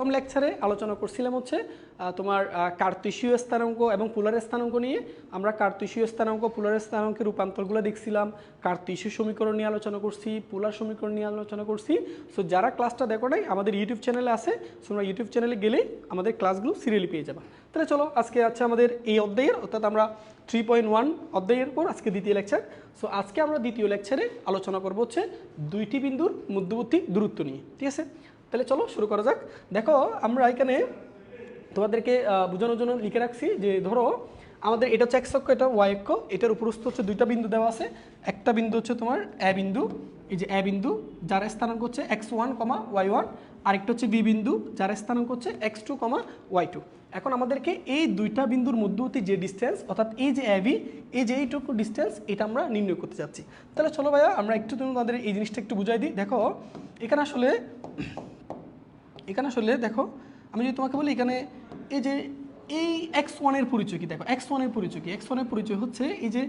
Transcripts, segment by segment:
প্রথম লেকচারে আলোচনা করছিলাম হচ্ছে তোমার কার্তেশীয় স্থানাঙ্ক এবং পোলার স্থানাঙ্ক নিয়ে। আমরা কার্তেশীয় স্থানাঙ্ক পোলার স্থানাঙ্কের রূপান্তরগুলো দেখছিলাম, কার্তেশীয় সমীকরণ নিয়ে আলোচনা করছি, পোলার সমীকরণ নিয়ে আলোচনা করছি। সো যারা ক্লাসটা দেখো নাই আমাদের ইউটিউব চ্যানেলে আছে, তোমরা ইউটিউব চ্যানেলে গেলেই আমাদের ক্লাসগুলো সিরিয়ালি পেয়ে যাবা। তাহলে চলো আজকে আছে আমাদের এই অধ্যায়ের, অর্থাৎ আমরা 3.1 অধ্যায়ের পর আজকে দ্বিতীয় লেকচার। সো আজকে আমরা দ্বিতীয় লেকচারে আলোচনা করবো হচ্ছে দুইটি বিন্দুর মধ্যবর্তী দূরত্ব নিয়ে, ঠিক আছে? তাহলে চলো শুরু করা যাক। দেখো আমরা এখানে তোমাদেরকে বোঝানোর জন্য লিখে রাখছি যে ধরো আমাদের এটা হচ্ছে এক্স অক্ষ, এটা ওয়াই অক্ষ, এটার উপরস্থ হচ্ছে দুইটা বিন্দু দেওয়া আছে। একটা বিন্দু হচ্ছে তোমার এ বিন্দু, এই যে এ বিন্দু যার স্থানাঙ্ক হচ্ছে x1, y1, আরেকটা হচ্ছে বি বিন্দু যার স্থানাঙ্ক হচ্ছে x2, y2। এখন আমাদেরকে এই দুইটা বিন্দুর মধ্যবর্তী যে ডিস্টেন্স, অর্থাৎ এই যে এবি, এই যে এইটুকু ডিস্টেন্স, এটা আমরা নির্ণয় করতে যাচ্ছি। তাহলে চলো ভাইয়া আমরা একটু তোমাদের এই জিনিসটা একটু বুঝাই দিই। দেখো এখানে আসলে দেখো আমি যদি তোমাকে বলি এখানে এই যে এই x1 এর পরিচয় কি, দেখো x1 এর পরিচয় কি, x1 এর পরিচয় হচ্ছে এই যে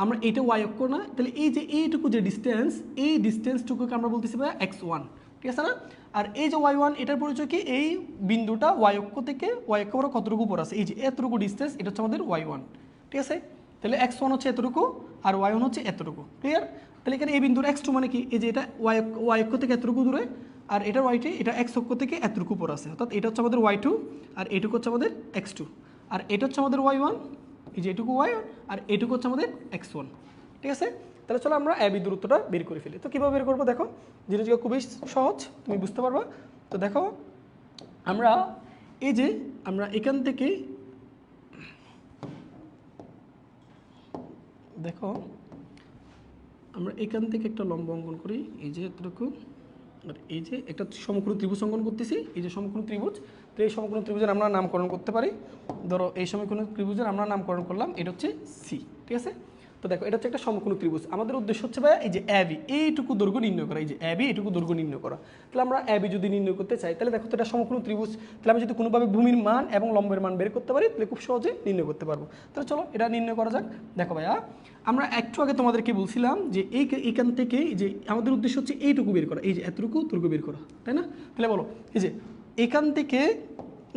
আমরা এটা y অক্ষ না, তাহলে এই যে এইটুকু যে ডিস্টেন্স, এই ডিস্টেন্সটুকুকে আমরা বলতেছি ভাই x1, ঠিক আছে না? আর এই যে y1 এটার পরিচয় কি, এই বিন্দুটা y অক্ষ থেকে y অক্ষ বড় কতটুকু উপর আছে, এই যে এতটুকু ডিস্টেন্স, এটা হচ্ছে আমাদের y1, ঠিক আছে? তাহলে x1 হচ্ছে এতটুকু আর y1 হচ্ছে এতটুকু, ক্লিয়ার? তাহলে এখানে এই বিন্দুর x2 মানে কি, এই যে এটা y অক্ষ থেকে এতটুকু দূরে, আর এটার ওয়াইটি এটা এক্স অক্ষ থেকে এতটুকু উপর আছে, অর্থাৎ এটা হচ্ছে আমাদের y2 আর এটুকু হচ্ছে আমাদের x2, আর এটা হচ্ছে আমাদের y1, এই যে এটুকু y1 আর এটুকু হচ্ছে আমাদের x1, ঠিক আছে? তাহলে চলো আমরা এবি দূরত্বটা বের করে ফেলি। তো কীভাবে বের করবো দেখো, জিনিসগুলো খুবই সহজ, তুমি বুঝতে পারবা। তো দেখো আমরা এই যে আমরা এখান থেকে দেখো আমরা এখান থেকে একটা লম্ব অঙ্কন করি, এই যে এতটুকু, আর এই যে একটা সমকোণ ত্রিভুজ অঙ্কন করতেছি, এই যে সমকোণ ত্রিভুজ। তো এই সমকোণ ত্রিভুজের আমরা নামকরণ করতে পারি, ধরো এই সমকোণ ত্রিভুজের আমরা নামকরণ করলাম, এটা হচ্ছে সি, ঠিক আছে? তো দেখো এটা হচ্ছে একটা সমকোণ ত্রিভুজ, আমাদের উদ্দেশ্য হচ্ছে ভাই এই যে এবি এইটুকু দৈর্ঘ্য নির্ণয় করা, এই যে এবি এইটুকু দৈর্ঘ্য নির্ণয় করা। তাহলে আমরা এবি যদি নির্ণয় করতে চাই, তাহলে দেখো তো এটা সমকোণ ত্রিভুজ, তাহলে আমি যদি কোনোভাবে ভূমির মান এবং লম্বের মান বের করতে পারি, তাহলে খুব সহজে নির্ণয় করতে পারবো। তাহলে চলো এটা নির্ণয় করা যাক। দেখো ভাইয়া আমরা একটু আগে তোমাদেরকে বলছিলাম যে এইখান থেকে যে আমাদের উদ্দেশ্য হচ্ছে এইটুকু বের করা, এই যে এতটুকু দৈর্ঘ্য বের করা, তাই না? তাহলে বলো এই যে এখান থেকে,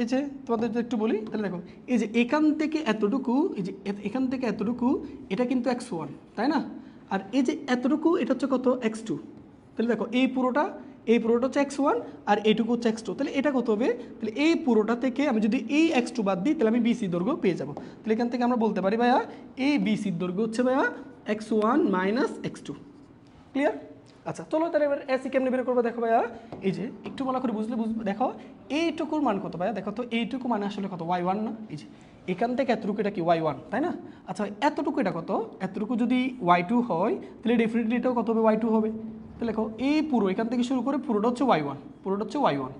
এই যে তোমাদের একটু বলি, তাহলে দেখো এই যে এখান থেকে এতটুকু, এই যে এখান থেকে এতটুকু, এটা কিন্তু x1, তাই না? আর এই যে এতটুকু এটা হচ্ছে কত, x2। তাহলে দেখো এই পুরোটা হচ্ছে x1 আর এইটুকু হচ্ছে x2, তাহলে এটা কত হবে, তাহলে এই পুরোটা থেকে আমি যদি এই x2 বাদ দিই, তাহলে আমি BC দৈর্ঘ্য পেয়ে যাবো। তাহলে এখান থেকে আমরা বলতে পারি ভাইয়া এই BC দৈর্ঘ্য হচ্ছে ভাইয়া x1 মাইনাস x2, ক্লিয়ার? আচ্ছা চলো তাহলে এবার এসি কেমনে বের করবো। দেখো ভাইয়া এই যে একটু ভালো করে বুঝবে, দেখো এইটুকুর মান কত ভাইয়া, দেখো তো এইটুকু মানে আসলে কত, y1 না? এই যে এখান থেকে এতটুকু এটা কি y1, তাই না? আচ্ছা এতটুকু এটা কত, এতটুকু যদি y2 হয়, তাহলে ডেফিনেটলি এটাও কত হবে, y2 হবে। তাহলে দেখো এই পুরো এখান থেকে শুরু করে পুরোটা হচ্ছে y1,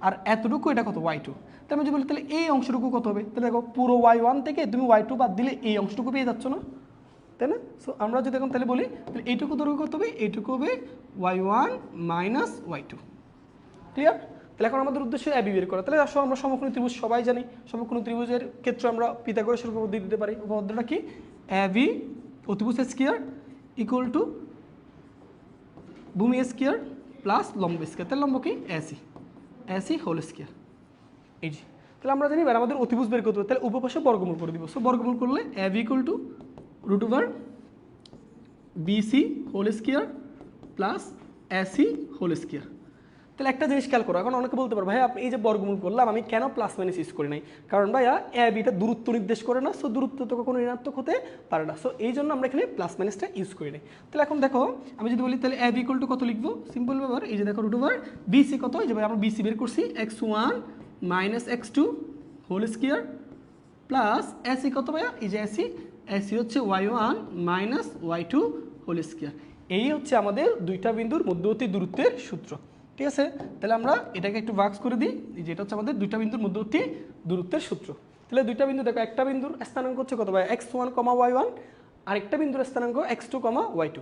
আর এতটুকু এটা কত, y2। তাহলে আমি যদি বলি তাহলে এই অংশটুকু কত হবে, তাহলে দেখো পুরো y1 থেকে তুমি y2 বাদ দিলে এই অংশটুকু পেয়ে যাচ্ছ না, তাই না? সো আমরা যদি এখন তাহলে বলি, তাহলে এইটুকু দৈর্ঘ্য কত হবে, এইটুকু হবে y1 মাইনাস y2, ক্লিয়ার? তাহলে এখন আমাদের উদ্দেশ্য এবি বের করা। তাহলে আসলে আমরা সমকোণী ত্রিভুজ সবাই জানি, সমকোণী ত্রিভুজের ক্ষেত্রে আমরা পিথাগোরাসের উপপাদ্য দিতে পারি। উপপাদ্যটা কি, এবি অতিভুজ স্কয়ার ইকুয়াল টু ভূমি স্কয়ার প্লাস লম্ব স্কয়ার, তাহলে লম্ব কি, এসি হোল স্কয়ার, এই যে। তাহলে আমরা জানি এবার আমাদের অতিভুজ বের করতে হবে, তাহলে উপপাশে বর্গমূল করে দিব। সো বর্গমূল করলে AB equal to √over BC whole square plus AC whole square. তাহলে একটা জিনিস খেয়াল করো, এখন অনেকে বলতে পারো ভাই আপনি এই যে বর্গমূল করলাম আমি কেন প্লাস মাইনাস ইউজ করি নাই, কারণ ভাইয়া এটা দূরত্ব নির্দেশ করে না, সো দূরত্ব তো কখনো ঋণাত্মক হতে পারে না, সো এই জন্য আমরা এখানে প্লাস মাইনাসটা ইউজ করি নাই। তাহলে এখন দেখো আমি যদি বলি তাহলে এবি ইকুয়াল টু কত লিখবো, সিম্পল ব্যাপার, এই যে দেখো √ওভার বিসি কত, এই যে ভাই আমরা বিসি বের করছি x1 minus x2 whole square plus AC কত ভাইয়া, এই যে এসি হচ্ছে y1 minus y2 whole square. এই হচ্ছে আমাদের দুইটা বিন্দুর মধ্যবর্তী দূরত্বের সূত্র, ঠিক আছে? তাহলে আমরা এটাকে একটু ভাগ করে দিই, যেটা হচ্ছে আমাদের দুইটা বিন্দুর মধ্যবর্তী দূরত্বের সূত্র। তাহলে দুইটা বিন্দু দেখো, একটা বিন্দুর স্থানাঙ্ক হচ্ছে কত ভাই, x1, y1, আর একটা বিন্দুর স্থানাঙ্ক x2, y2।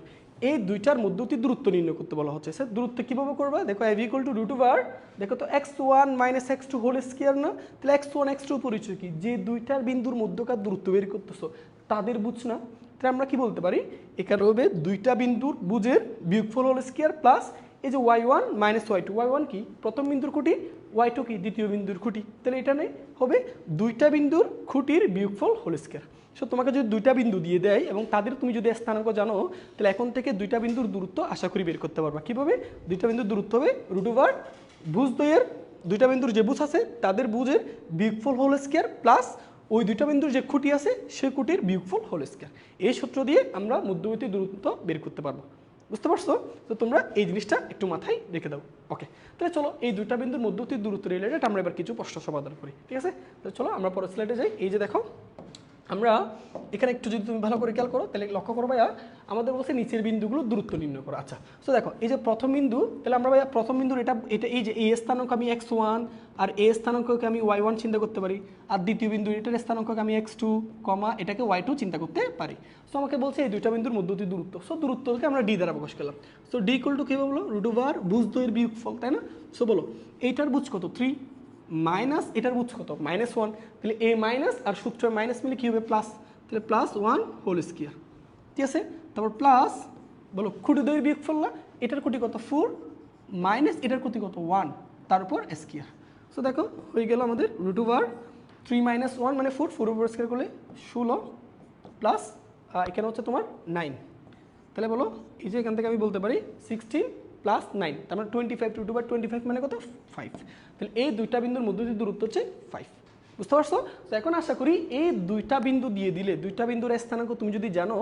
এই দুইটার মধ্যবর্তী দূরত্ব নির্ণয় করতে বলা হচ্ছে। স্যার দূরত্ব কীভাবে করবে, দেখো এবি ইকুয়াল টু √ওভার, দেখো তো x1 minus x2 whole square না, তাহলে x1 x2 পরিচয় কি, যে দুইটার বিন্দুর মধ্যকার দূরত্ব বের করতেছো তাদের বুঝ না, তাহলে আমরা কি বলতে পারি, এখানে হবে দুইটা বিন্দুর বুঝের বিয়োগফল হোল স্কয়ার প্লাস এই যে y1 মাইনাস y2, y1 কি প্রথম বিন্দুর কোটি y2 কি দ্বিতীয় বিন্দুর খুঁটি, তাহলে এটা নেই হবে দুইটা বিন্দুর খুঁটির বিয়োগফল হোল স্কয়ার। সো তোমাকে যদি দুইটা বিন্দু দিয়ে দেয় এবং তাদের তুমি যদি স্থানাঙ্ক জানো, তাহলে এখন থেকে দুইটা বিন্দুর দূরত্ব আশা করি বের করতে পারবা। কীভাবে? দুইটা বিন্দুর দূরত্ব হবে √, ভুজদ্বয়ের দুইটা বিন্দুর যে ভুজ আছে তাদের ভুজের বিয়োগফল হোল স্কয়ার প্লাস ওই দুইটা বিন্দুর যে খুঁটি আছে সেই খুঁটির বিয়োগফল হোল স্কয়ার। এই সূত্র দিয়ে আমরা মধ্যবর্তী দূরত্ব বের করতে পারবো। বুঝতে পারছো? তো তোমরা এই জিনিসটা একটু মাথায় রেখে দাও। ওকে, তাহলে চলো এই দুইটা বিন্দুর মধ্যবর্তী দূরত্ব রিলেটেড আমরা এবার কিছু প্রশ্ন সমাধান করি। ঠিক আছে, তো চলো আমরা পরের স্লাইডে যাই। এই যে দেখো আমরা এখানে একটু যদি তুমি ভালো করে খেয়াল করো তাহলে লক্ষ্য করো ভাইয়া আমাদের বলছে নিচের বিন্দুগুলো দূরত্ব নির্ণয় করো। আচ্ছা, তো দেখো এই যে প্রথম বিন্দু, তাহলে আমরা ভাইয়া প্রথম বিন্দুর এটা এই যে এ স্থানাঙ্ক আমি x1 আর এ স্থানাঙ্ককে আমি y1 চিন্তা করতে পারি, আর দ্বিতীয় বিন্দু এটার স্থানাঙ্ককে আমি x2, এটাকে y2 চিন্তা করতে পারি। সো আমাকে বলছে এই দুইটা বিন্দুর মধ্যবর্তী দূরত্ব। সো দূরত্বকে আমরা ডি দ্বারা প্রকাশ করলাম। সো ডি ইকুয়াল টু কী বলো √, ভুজদ্বয়ের বিয়োগফল, তাই না? সো বলো এইটার ভুজ কত 3 মাইনাস এটার ভুজ কত -1, তাহলে এ মাইনাস আর সূত্র মাইনাস মিলে কী হবে প্লাস, তাহলে +1 হোল স্কয়ার। ঠিক আছে, তারপর প্লাস বলো খুঁটিদ্বয়ের বিয়োগফল না, এটার খুঁটি কত 4 মাইনাস এটার খুঁটি কত 1 তার উপর স্কয়ার। সো দেখো হয়ে গেল আমাদের √, 3 - 1 মানে 4 উপর স্কয়ার করলে 16 প্লাস এখানে হচ্ছে তোমার 9। তাহলে বলো এই যে এখান থেকে আমি বলতে পারি 16 প্লাস 9, তার মানে 25, √, 25 মানে কত 5। তাহলে এই দুইটা বিন্দুর মধ্যবর্তী দূরত্ব হচ্ছে 5। বুঝতে পারছো? তো এখন আশা করি এই দুইটা বিন্দু দিয়ে দিলে দুইটা বিন্দুর স্থানাঙ্ক তুমি যদি জানো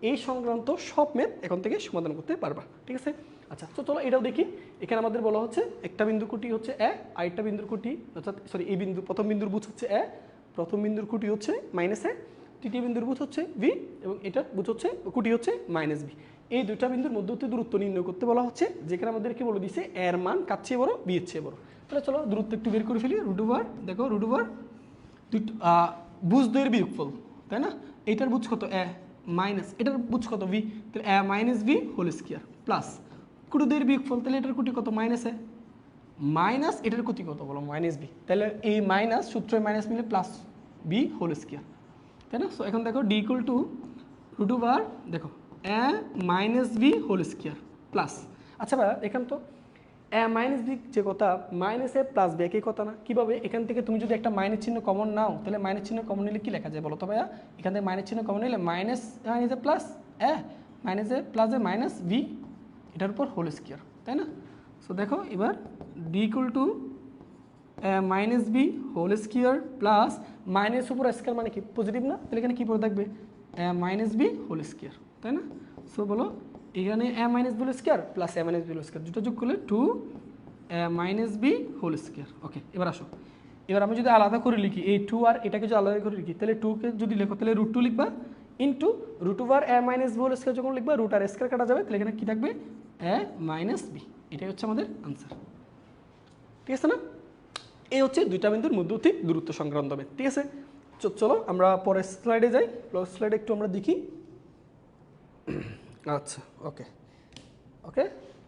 এই সংক্রান্ত সব ম্যাথ এখন থেকে সমাধান করতে পারবা। ঠিক আছে, আচ্ছা তো চলো এটাও দেখি। এখানে আমাদের বলা হচ্ছে একটা বিন্দুর খুঁটি হচ্ছে এ, আরেকটা বিন্দুর খুঁটি অর্থাৎ এই বিন্দু প্রথম বিন্দুর বুঝ হচ্ছে এ, প্রথম বিন্দুর খুঁটি হচ্ছে -এ, তৃতীয় বিন্দুর বুঝ হচ্ছে ভি এবং এটার বুঝ হচ্ছে খুঁটি হচ্ছে -বি। এই দুইটা বিন্দুর মধ্যবর্তী দূরত্ব নির্ণয় করতে বলা হচ্ছে, যেখানে আমাদের কি বলে দিচ্ছে এর মান কার চেয়ে বড় বি এর চেয়ে বড়। তাহলে চলো দূরত্ব একটু বের করে ফেলি। √, দেখো √, ভুজদ্বয়ের বিয়োগফল, তাই না? এইটার বুঝ কত এ মাইনাস এটার বুঝ কত ভি, তাহলে এ - ভি হোল স্কয়ার প্লাস খুঁটিদ্বয়ের বিয়োগফল, তাহলে এটার খুঁটি কত -এ মাইনাস এটার খুঁটি কত বলো -বি, তাহলে এই মাইনাস সূত্রে মাইনাস মিলে প্লাস বি হোল স্কয়ার, তাই না? সো এখন দেখো ডি ইকুয়াল টু √, দেখো এ - বি হোল স্কয়ার প্লাস, আচ্ছা ভাই এখান তো এ - বি যে কথা -এ প্লাস বি একই কথা না? কীভাবে? এখান থেকে তুমি যদি একটা মাইনাস চিহ্ন কমন নাও তাহলে মাইনাস চিহ্ন কমন নিলে কী লেখা যায় বলো তো ভাইয়া? এখান থেকে মাইনাস চিহ্ন কমন নিলে minus plus A plus A minus B এটার উপর হোল স্কয়ার, তাই না? সো দেখো এবার D equal to -B whole square plus minus উপর স্কয়ার মানে কি পজিটিভ না? তাহলে এখানে কী পড়ে থাকবে -বি হোল স্কয়ার, তাই না? সো বলো এখানে a - B whole square plus a - B whole square দুটো যোগ করলে 2 বি হোল স্কয়ার। ওকে, এবার আসো, এবার আমি যদি আলাদা করে লিখি এই 2 আর এটাকে যদি আলাদা করে লিখি তাহলে 2কে যদি লেখো তাহলে √2 লিখবা into √, a - B whole square যখন লিখবা √ আর স্কয়ার কাটা যাবে, তাহলে এখানে কী থাকবে a - বি। এটাই হচ্ছে আমাদের আনসার। ঠিক আছে না? এই হচ্ছে দুইটা বিন্দুর মধ্যবর্তী দূরত্ব সংক্রান্ত ম্যাথ। ঠিক আছে, চলো আমরা পরের স্লাইডে যাই। পরের স্লাইডে একটু আমরা দেখি। আচ্ছা ওকে ওকে,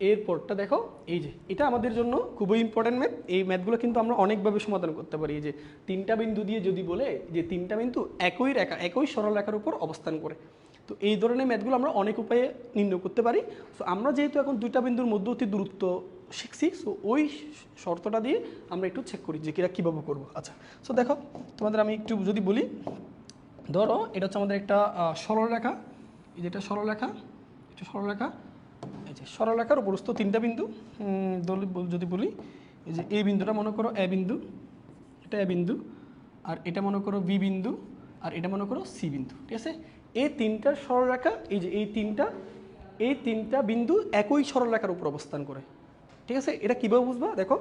এরপরটা দেখো এই যে এটা আমাদের জন্য খুবই ইম্পর্টেন্ট ম্যাথ। এই ম্যাথগুলো কিন্তু আমরা অনেকভাবে সমাধান করতে পারি। এই যে তিনটা বিন্দু দিয়ে যদি বলে যে তিনটা বিন্দু একই সরল রেখার উপর অবস্থান করে, তো এই ধরনের ম্যাথগুলো আমরা অনেক উপায়ে নির্ণয় করতে পারি। সো আমরা যেহেতু এখন দুইটা বিন্দুর মধ্যবর্তী দূরত্ব শিখছি, সো ওই শর্তটা দিয়ে আমরা একটু চেক করি যে কিরা কীভাবে করবো। আচ্ছা, সো দেখো তোমাদের আমি একটু যদি বলি, ধরো এটা হচ্ছে আমাদের একটা সরলরেখা, এই যে এটা সরলরেখা, এটা সরলরেখা, এই যে সরলরেখার উপরস্থ তিনটা বিন্দু যদি বলি, এই যে এই বিন্দুটা মনে করো এ বিন্দু, এটা এ বিন্দু, আর এটা মনে করো বি বিন্দু, আর এটা মনে করো সি বিন্দু। ঠিক আছে, এই তিনটা সরলরেখা, এই যে এই তিনটা বিন্দু একই সরলরেখার উপর অবস্থান করে। ঠিক আছে, এটা কীভাবে বুঝবা? দেখো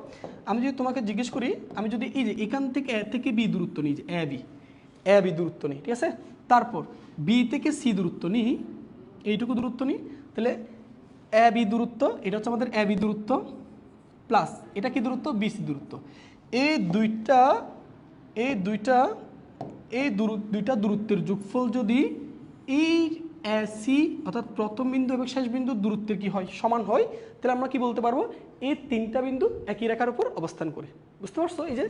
আমি যদি তোমাকে জিজ্ঞেস করি, আমি যদি এই যে এখান থেকে এ থেকে বি দূরত্ব নিই, যে এ বি দূরত্ব নিই, ঠিক আছে, তারপর বি থেকে সি দূরত্ব নিই, এইটুকু দূরত্ব নিই, তাহলে এ বি দূরত্ব, এটা হচ্ছে আমাদের এ বি দূরত্ব প্লাস এটা কি দূরত্ব বিসি দূরত্ব। এই দুইটা দূরত্বের যোগফল যদি এই সি অর্থাৎ প্রথম বিন্দু এবং শেষ বিন্দুর দূরত্বের কি হয় সমান হয়, তাহলে আমরা কি বলতে পারবো এই তিনটা বিন্দু একই রেখার উপর অবস্থান করে। বুঝতে পারছো? এই যে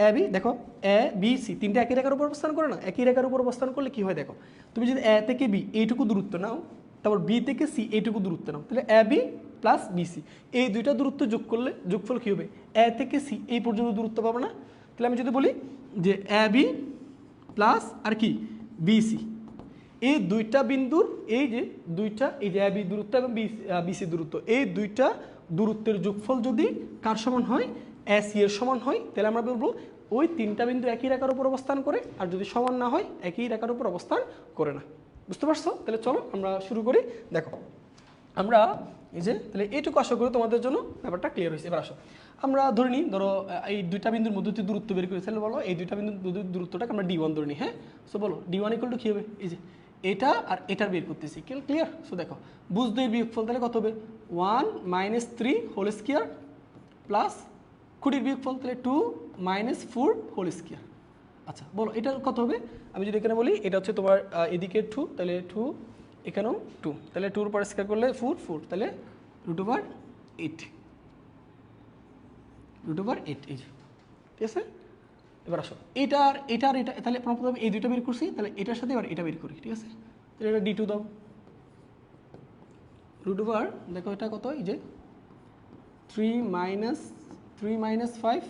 এ বি, দেখো এ বি সি তিনটা একই রেখার উপর অবস্থান করে না? একই রেখার উপর অবস্থান করলে কি হয় দেখো, তুমি যদি এ থেকে বি এইটুকু দূরত্ব নাও, তারপর বি থেকে সি এইটুকু দূরত্ব নাও, তাহলে এ বি প্লাস বিসি, এই দুইটা দূরত্ব যোগ করলে যোগফল কী হবে, এ থেকে সি এই পর্যন্ত দূরত্ব পাবো না। তাহলে আমি যদি বলি যে এ বি প্লাস আর কি বিসি, এই দুইটা বিন্দুর এই যে দুইটা, এই যে এ বি দূরত্ব এবং বিসি দূরত্ব, এই দুইটা দূরত্বের যোগফল যদি কার সমান হয়, এ সি এর সমান হয়, তাহলে আমরা বলবো ওই তিনটা বিন্দু একই রেখার উপর অবস্থান করে, আর যদি সমান না হয় একই রেখার উপর অবস্থান করে না। বুঝতে পারছো? তাহলে চলো আমরা শুরু করি। দেখো আমরা এই যে তাহলে এইটুকু আশা করি তোমাদের জন্য ব্যাপারটা ক্লিয়ার হয়েছে। এবার আসো আমরা ধরে নিই, ধরো এই দুইটা বিন্দুর মধ্যে দূরত্ব বের করেছি, তাহলে বলো এই দুইটা বিন্দুর দূরত্বটাকে আমরা D1 ধরে নিই। হ্যাঁ, সো বলো D1 ইকুয়াল টু কী হবে, এই যে এটা আর এটার বের করতেছি, ক্লিয়ার? সো দেখো বুঝ দুই বিয়োগফল তাহলে কত হবে, 1 - 3 হোল স্কয়ার প্লাস কুড়ির বিয়োগফল তাহলে 2 - 4 হোল স্কয়ার। আচ্ছা বলো এটা কত হবে, আমি যদি এখানে বলি এটা হচ্ছে তোমার এদিকে 2, তাহলে 2 এখানেও 2, তাহলে 2 উপর স্কয়ার করলে 4, 4 তাহলে √8, √8 এই যে, ঠিক আছে? এবার আসো এটার এটা তাহলে প্রথমে এই দুইটা বের করছি, তাহলে এটার সাথে এবার এটা বের করি, ঠিক আছে? তাহলে এটা D2 দাও, দেখো এটা কত, এই যে 3 - 5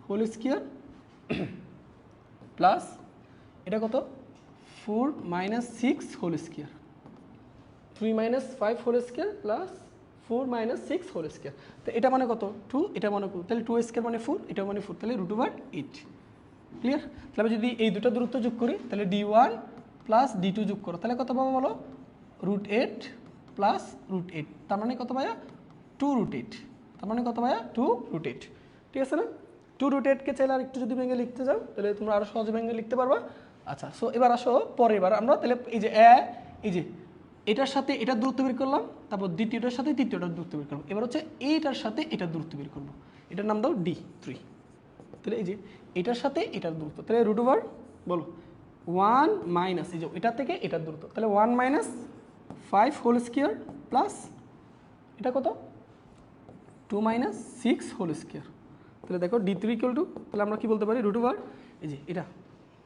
হোল স্কয়ার প্লাস এটা কত 4 - 6 whole square, 3 - 5 whole square plus 4 - 6 whole square. তো এটা মানে কত 2, এটা মানে কত, তাহলে 2 স্কয়ার মানে 4, এটা মানে 4, তাহলে √8, ক্লিয়ার? তাহলে আমি যদি এই দুটো দূরত্ব যোগ করি, তাহলে D1 প্লাস D2 যোগ করো, তাহলে কত পাবো বলো, √8 প্লাস √8, তার মানে কত ভাইয়া 2√8, তার মানে কত ভাইয়া 2√8, ঠিক আছে না? 2√8কে চাইলে আর একটু যদি ভেঙে লিখতে যাও তাহলে তোমরা আরও সহজে ভেঙে লিখতে পারবা। আচ্ছা সো এবার আসো পরে, এবার আমরা তাহলে এই যে এই যে এটার সাথে এটার দূরত্ব বের করলাম, তারপর দ্বিতীয়টার সাথে তৃতীয়টার দূরত্ব বের করলাম, এবার হচ্ছে এইটার সাথে এটার দূরত্ব বের করবো, এটার নাম দাও D3। তাহলে এই যে এটার সাথে এটার দূরত্ব, তাহলে √ বলো 1 মাইনাস এই যে এটা থেকে এটার দূরত্ব, তাহলে 1 - 5 হোল স্কয়ার প্লাস এটা কত 2 - 6 হোল স্কয়ার। তাহলে দেখো D3 ইকুয়াল টু, তাহলে আমরা কি বলতে পারি √ এই যে এটা,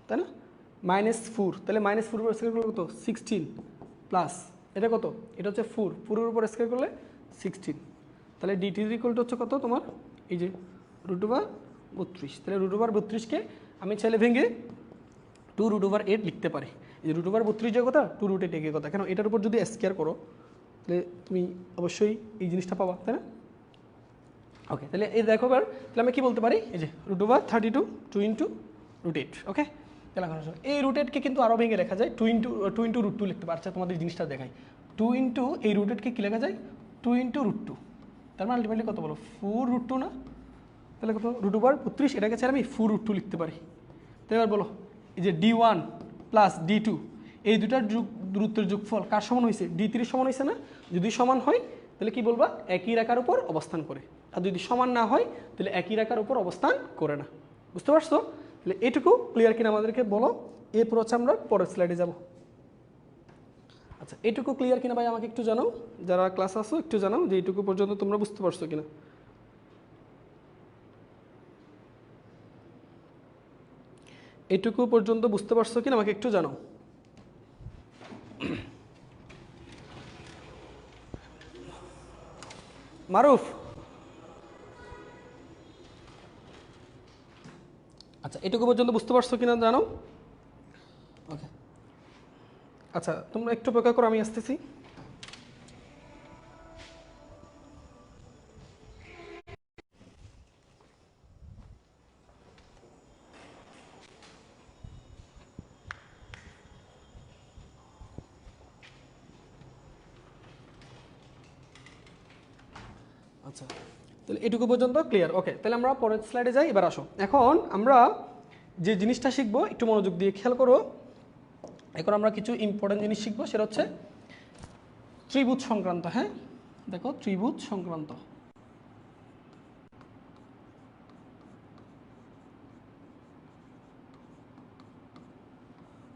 তাই না, -4, তাহলে -4 উপর স্কয়ার করলে কত 16 প্লাস এটা কত, এটা হচ্ছে 4, 4 এর উপর স্কয়ার করলে 16, তাহলে D3 ইকুয়াল টু হচ্ছে কত তোমার এই যে √32, তাহলে √32কে আমি চাইলে ভেঙে 2√8 লিখতে পারি। এই যে √32 যে কথা 2√8 এর কথা, কেন এটার উপর যদি স্কয়ার করো তাহলে তুমি অবশ্যই এই জিনিসটা পাবা, তাই না? ওকে, তাহলে এই দেখো এবার, তাহলে আমি কি বলতে পারি, এই যে √32 2 × √8, ওকে? তাহলে এখন এই √8কে কিন্তু আরও ভেঙে লেখা যায় 2 × √2 লিখতে পারছে, তোমাদের জিনিসটা দেখাই, 2 × এই √8কে কী লেখা যায় 2 × √2, তার মানে আলটিমেটলি কত বলো 4√2 না, তাহলে কত √32, এটাকে চাই আমি 4√2 লিখতে পারি। তো এবার বলো এই যে D1 প্লাস D2 এই দুটার দূরত্বের যোগফল কার সমান হয়েছে, D3 সমান হয়েছে না? যদি সমান হয় তাহলে কি বলবা একই রেখার উপর অবস্থান করে, আর যদি সমান না হয় তাহলে একই রেখার উপর অবস্থান করে না। বুঝতে পারছো? তাহলে এটুকু ক্লিয়ার কিনা আমাদেরকে বলো, এরপর হচ্ছে আমরা পরের স্লাইডে যাব। আচ্ছা এটুকু ক্লিয়ার কিনা ভাই আমাকে একটু জানাও, যারা ক্লাস আসো একটু জানাও যে এইটুকু পর্যন্ত তোমরা বুঝতে পারছো কিনা। এটুকু পর্যন্ত বুঝতে পারছো কিনা আমাকে একটু জানাও। মারুফ, আচ্ছা এটুকু পর্যন্ত বুঝতে পারছো কিনা জানাও। ওকে আচ্ছা তোমরা একটু অপেক্ষা করো, আমি আসতেছি। আচ্ছা তাহলে এটুকু পর্যন্ত ক্লিয়ার, ওকে? তাহলে আমরা পরের স্লাইডে যাই। এবার আসো, এখন আমরা যে জিনিসটা শিখবো একটু মনোযোগ দিয়ে খেয়াল করো। এখন আমরা কিছু ইম্পর্টেন্ট জিনিস শিখবো, সেটা হচ্ছে ত্রিভুজ সংক্রান্ত। হ্যাঁ দেখো ত্রিভুজ সংক্রান্ত,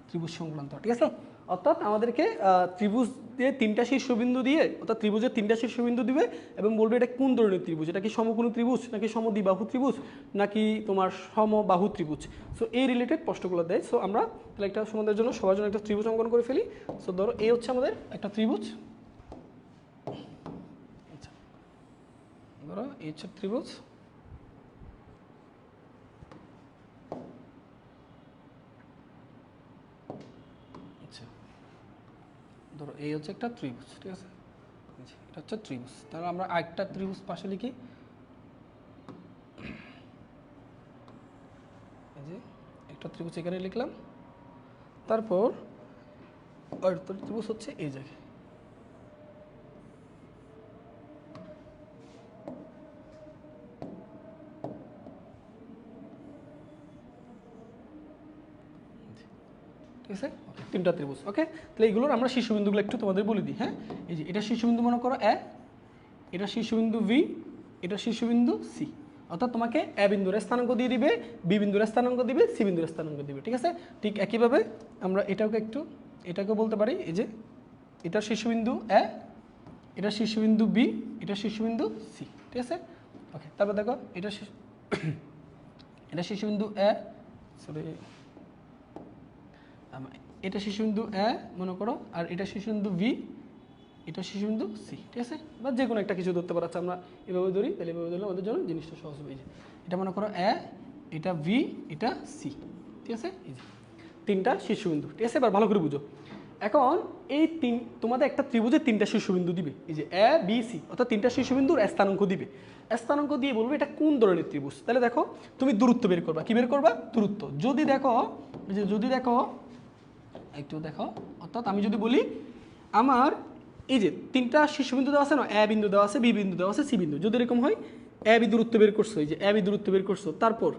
ত্রিভুজ সংক্রান্ত, ঠিক আছে? অর্থাৎ আমাদেরকে ত্রিভুজ দিয়ে তিনটা শীর্ষবিন্দু দিয়ে, অর্থাৎ ত্রিভুজের তিনটা শীর্ষবিন্দু দিবে এবং বলবে এটা কোন ধরনের ত্রিভুজ, এটা কি সমকোণী ত্রিভুজ নাকি সমদ্বিবাহু ত্রিভুজ নাকি তোমার সমবাহু ত্রিভুজ। সো এই রিলেটেড প্রশ্নগুলো দেয়। সো আমরা তাহলে একটা সমাধানের জন্য সবার জন্য একটা ত্রিভুজ অঙ্কন করে ফেলি। সো ধরো এই হচ্ছে আমাদের একটা ত্রিভুজ। আচ্ছা করো এই হচ্ছে ত্রিভুজ, আচ্ছা ধরো এই হচ্ছে একটা ত্রিভুজ, ঠিক আছে, এটা হচ্ছে ত্রিভুজ। তাহলে আমরা আরেকটা ত্রিভুজ পাশে লিখি, এই যে একটা ত্রিভুজ এখানে লিখলাম, তারপর আরেকটা ত্রিভুজ হচ্ছে এই জায়গায়। ঠিক আছে, তিনটা ত্রিভুজ। ওকে, তাহলে এইগুলোর আমরা শীর্ষবিন্দুগুলো একটু তোমাদের বলে দিই। হ্যাঁ, এই যে এটা শীর্ষবিন্দু মনে করো এ, এটা শীর্ষবিন্দু ভি, এটা শীর্ষবিন্দু সি। অর্থাৎ তোমাকে এ বিন্দুর স্থানাঙ্ক দিয়ে দিবে, বি বিন্দুর স্থানাঙ্ক দিবে, সি বিন্দুর স্থানাঙ্ক দিবে। ঠিক আছে, ঠিক একইভাবে আমরা এটাকে বলতে পারি, এই যে এটা শীর্ষবিন্দু এ, এটা শীর্ষবিন্দু বি, এটা শীর্ষবিন্দু সি। ঠিক আছে, ওকে। তারপর দেখো এটা শীর্ষবিন্দু এ, সরি এটা শীর্ষবিন্দু এ মনে করো, আর এটা শীর্ষবিন্দু ভি, এটা শীর্ষবিন্দু সি। ঠিক আছে, বা যে কোনো একটা কিছু ধরতে পারো। আচ্ছা আমরা এভাবে ধরি, তাহলে এভাবে ধরলে আমাদের জন্য জিনিসটা সহজ হবে। এই যে এটা মনে করো এ, এটা ভি, এটা সি। ঠিক আছে, এই যে তিনটা শীর্ষবিন্দু। ঠিক আছে, এবার ভালো করে বুঝো। এখন এই তোমাদের একটা ত্রিভুজের তিনটা শীর্ষবিন্দু দিবে, এই যে এ বি সি, অর্থাৎ তিনটা শীর্ষবিন্দুর স্থানাঙ্ক দিবে। স্থানাঙ্ক দিয়ে বলবে এটা কোন ধরনের ত্রিভুজ। তাহলে দেখো তুমি দূরত্ব বের করবা। কি বের করবা? দূরত্ব। যদি দেখো একটু দেখো, অর্থাৎ আমি যদি বলি আমার এই যে তিনটা শীর্ষবিন্দু দেওয়া আছে না, এ বিন্দু দেওয়া আছে, বি বিন্দু দেওয়া আছে, সি বিন্দু। যদি এরকম হয় এ বি দূরত্ব বের করছো, এই যে এ বি দূরত্ব বের করছো, তারপর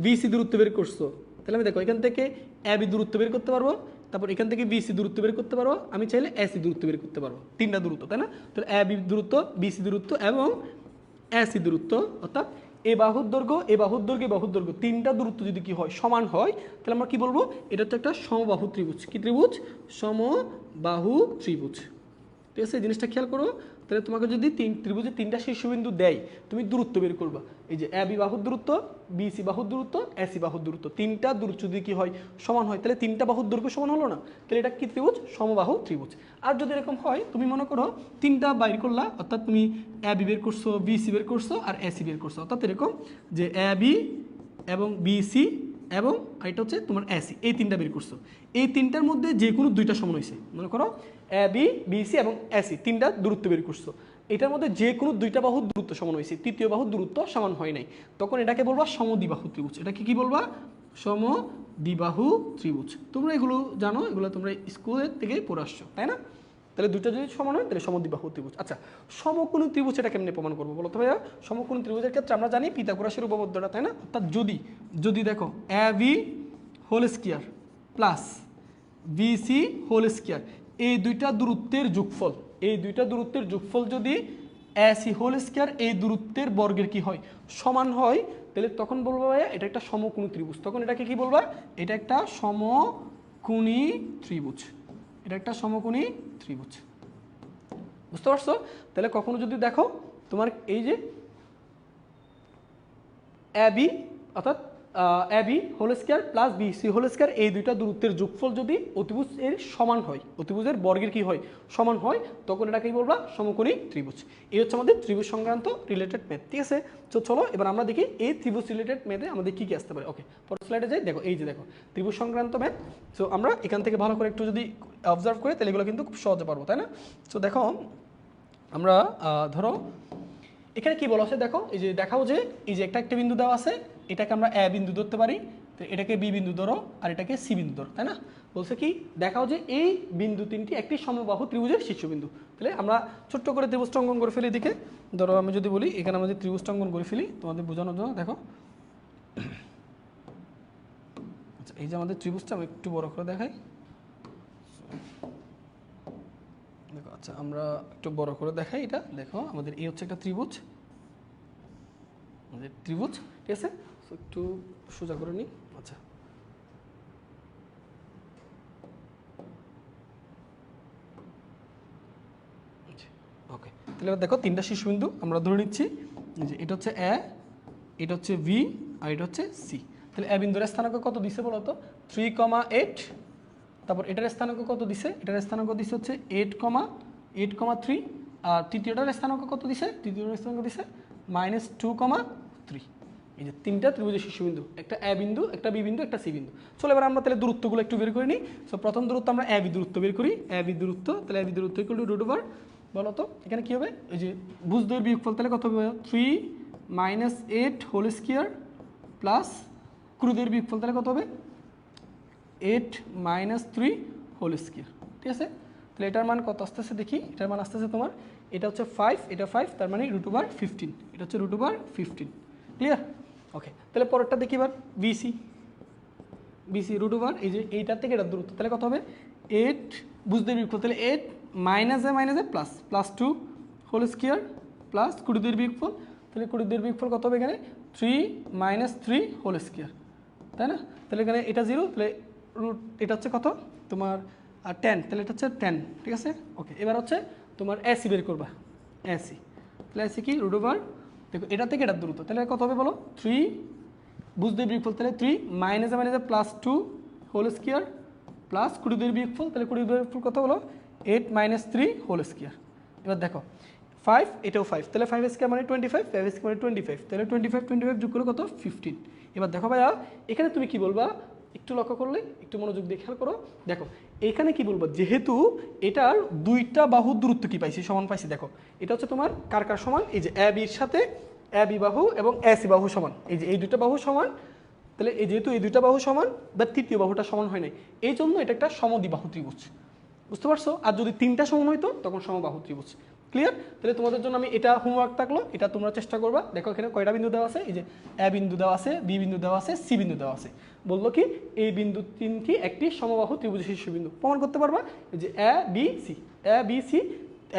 বি সি দূরত্ব বের করছো, তাহলে আমি দেখো এখান থেকে এ বি দূরত্ব বের করতে পারবো, তারপর এখান থেকে বি সি দূরত্ব বের করতে পারবো, আমি চাইলে এ সি দূরত্ব বের করতে পারবো। তিনটা দূরত্ব, তাই না? তাহলে এ বি দূরত্ব, বি সি দূরত্ব এবং এ সি দূরত্ব, অর্থাৎ এ বাহুর দৈর্ঘ্য, এ বাহুর দৈর্ঘ্য, এ বাহুর দৈর্ঘ্য, তিনটা দূরত্ব যদি কি হয়, সমান হয়, তাহলে আমরা কি বলবো? এটা তো একটা সমবাহু ত্রিভুজ। কি ত্রিভুজ? সমবাহু ত্রিভুজ। ঠিক আছে, এই জিনিসটা খেয়াল করো। তাহলে তোমাকে যদি ত্রিভুজের তিনটা শীর্ষবিন্দু দেয়, তুমি দূরত্ব বের করবা। এই যে এ বি বাহুর দূরত্ব, বি সি বাহুর দূরত্ব, এ সি বাহুর দূরত্ব, তিনটা দূরত্ব যদি কি হয়, সমান হয়, তাহলে তিনটা বাহুর দৈর্ঘ্য সমান হলো না? তাহলে এটা কি ত্রিভুজ? সমবাহু ত্রিভুজ। আর যদি এরকম হয়, তুমি মনে করো তিনটা বাইর করলা, অর্থাৎ তুমি এ বি বের করছো, বি সি বের করছো, আর এ সি বের করছো, অর্থাৎ এরকম যে এ বি এবং বি সি এবং এটা হচ্ছে তোমার এসি, এই তিনটা বের করছো। এই তিনটার মধ্যে যে কোনো দুইটা সমান হয়েছে, মনে করো এ বি, বি সি এবং এসি, তিনটা দূরত্ব বের করছো। এটার মধ্যে যে কোনো দুইটা বাহুর দূরত্ব সমান হয়েছে, তৃতীয় বাহুর দূরত্ব সমান হয় নাই, তখন এটাকে বলবা সমদ্বিবাহু ত্রিভুজ। এটাকে কি বলবা? সমদ্বিবাহু ত্রিভুজ। তোমরা এগুলো জানো, এগুলো তোমরা স্কুলের থেকে পড়ে আসছো, তাই না? তাহলে দুইটা যদি সমান হয়, তাহলে সমদ্বিবাহু ত্রিভুজ। আচ্ছা, সমকোণী ত্রিভুজ এটা কেমনে প্রমাণ করবো বলো তো ভাইয়া? সমকোণী ত্রিভুজের ক্ষেত্রে আমরা জানি পিথাগোরাসের উপপাদ্যটা, তাই না? অর্থাৎ যদি দেখো A B whole square plus B C whole square, এই দুইটা দূরত্বের যোগফল, এই দুইটা দূরত্বের যোগফল যদি এ সি হোল স্কয়ার এই দূরত্বের বর্গের কি হয়, সমান হয়, তাহলে তখন বলবো ভাইয়া এটা একটা সমকোণী ত্রিভুজ। তখন এটাকে কি বলবা? এটা একটা সমকোণী ত্রিভুজ। এটা একটা সমকোণী ত্রিভুজ। বুঝতে পারছো? তাহলে কখনো যদি দেখো তোমার এই যে এ বি, অর্থাৎ A B whole square plus B C whole square, এই দুইটা দূরত্বের যোগফল যদি অতিভুজের সমান হয়, অতিভুজের বর্গের কি হয়, সমান হয়, তখন এটাকে কি বলবা? সমকোণী ত্রিভুজ। এই হচ্ছে আমাদের ত্রিভুজ সংক্রান্ত রিলেটেড ম্যাথ। ঠিক আছে, তো চলো এবার আমরা দেখি এই ত্রিভুজ রিলেটেড ম্যাথে আমাদের কি কি আসতে পারে। ওকে, পরের স্লাইডে যাই। দেখো এই যে দেখো ত্রিভুজ সংক্রান্ত ম্যাথ। সো আমরা এখান থেকে ভালো করে একটু যদি অবজার্ভ করি, তাহলে এগুলো কিন্তু খুব সহজে পারবো, তাই না? সো দেখো আমরা ধরো এখানে কি বলা আছে, দেখো এই যে দেখাও যে এই যে একটা বিন্দু দেওয়া আছে, এটাকে আমরা এ বিন্দু ধরতে পারি, তো এটাকে বি বিন্দু ধরো, আর এটাকে সি বিন্দু ধরো, তাই না? বলছে কি, দেখাও যে এই বিন্দু তিনটি একটি সমবাহু ত্রিভুজের শীর্ষবিন্দু। তাহলে আমরা ছোট্ট করে ত্রিভুজটা অঙ্কন করে ফেলি। দিকে ধরো আমি যদি বলি এখানে আমাদের ত্রিভুজটা অঙ্কন করে ফেলি তোমাদের বোঝানোর জন্য। দেখো আচ্ছা, এই যে আমাদের ত্রিভুজটা আমি একটু বড় করে দেখাই। দেখো আচ্ছা, আমরা একটু বড় করে দেখাই। এটা দেখো আমাদের এই হচ্ছে একটা ত্রিভুজ, আমাদের ত্রিভুজ। ঠিক আছে, একটু সোজা করে নিই। আচ্ছা, ওকে, তাহলে এবার দেখো তিনটা শীর্ষবিন্দু আমরা ধরে নিচ্ছি যে এটা হচ্ছে এ, এটা হচ্ছে ভি, আর এটা হচ্ছে সি। তাহলে এ বিন্দুর স্থানাঙ্ক কত দিছে বলো তো? 3,8। তারপর এটার স্থানাঙ্ক কত দিছে? এটার স্থানাঙ্ক দিছে হচ্ছে 8,3। আর তৃতীয়টার স্থানাঙ্ক কত দিছে? তৃতীয়টার স্থানাঙ্ক দিছে -2,3। এই যে তিনটা ত্রিভুজের শীর্ষবিন্দু, একটা এ বিন্দু, একটা বি বিন্দু, একটা সি বিন্দু। চলো এবার আমরা তাহলে দূরত্বগুলো একটু বের করে নিই। সো প্রথম দূরত্ব আমরা এ বি দূরত্ব বের করি। এ বি দূরত্ব, তাহলে এ বি দূরত্ব ইকুয়াল টু রুট ওভার, বলো তো এখানে কী হবে? এই যে ভুজদ্বয়ের বিয়োগফল তাহলে কত হবে? 3 - 8 হোল স্কোয়ার প্লাস ক্রুদের বিয়োগফল তাহলে কত হবে? 8 - 3 হোল স্কোয়ার। ঠিক আছে, তাহলে এটার মান কত আসতেছে দেখি। এটার মান আসতেছে তোমার, এটা হচ্ছে 5, এটা 5, তার মানে রুট ওভার 15। এটা হচ্ছে রুট ওভার 15। ক্লিয়ার? ওকে, তাহলে পরেরটা দেখি এবার বিসি। বিসি রুট ওভার এই যে এইটার থেকে এটার দূরত্ব, তাহলে কত হবে? 8 বুঝতে বিয়োগফল, তাহলে 8 - প্লাস 2 হোল স্কোয়ার প্লাস 20 বিয়োগফল, তাহলে 20 বিয়োগফল কত হবে এখানে? 3 - 3 হোল স্কোয়ার, তাই না? তাহলে এখানে এটা 0, তাহলে রুট এটা হচ্ছে কত তোমার 10, তাহলে এটা হচ্ছে 10। ঠিক আছে, ওকে। এবার হচ্ছে তোমার এসি বের করবা, এসি। তাহলে এসি কি? রুট ওভার, দেখো এটা থেকে এটার দূরত্ব, তাহলে কত হবে বলো? 3 বুঝতে বিয়োগফল, তাহলে 3 - প্লাস 2 হোল স্কোয়ার প্লাস 20 বিয়োগফল, তাহলে 20 বিয়োগফল কত হলো? 8 - 3 হোল স্কোয়ার। এবার দেখো 5, এটাও 5, তাহলে 5 স্কোয়ার মানে 25, 5 স্কোয়ার মানে 25, তাহলে 25 যোগ করে কত? 15। এবার দেখো ভাইয়া এখানে তুমি কি বলবা, একটু লক্ষ্য করলে, একটু মনোযোগ দিয়ে খেয়াল করো। দেখো এখানে কি বলবো, যেহেতু এটার দুইটা বাহুর দূরত্ব কি পাইছি? সমান পাইছি। দেখো এটা হচ্ছে তোমার কার কার সমান? এই যে এ বির সাথে এ বি বাহু এবং এসি বাহু সমান, এই যে এই দুইটা বাহু সমান। তাহলে এই যেহেতু এই দুইটা বাহু সমান, বা তৃতীয় বাহুটা সমান হয় নাই, এই জন্য এটা একটা সমদ্বিবাহু ত্রিভুজ। বুঝতে পারছো? আর যদি তিনটা সমান হইতো তখন সমবাহু ত্রিভুজ। ক্লিয়ার? তাহলে তোমাদের জন্য আমি এটা হোমওয়ার্ক থাকলো, এটা তোমরা চেষ্টা করবা। দেখো এখানে কয়টা বিন্দু দেওয়া আছে? এই যে এ বিন্দু দেওয়া আছে, বি বিন্দু দেওয়া আছে, সি বিন্দু দেওয়া আছে। বললো কি এই বিন্দু তিনটি একটি সমবাহু ত্রিভুজের শীর্ষবিন্দু। প্রমাণ করতে পারবা এই যে A B C, A B C,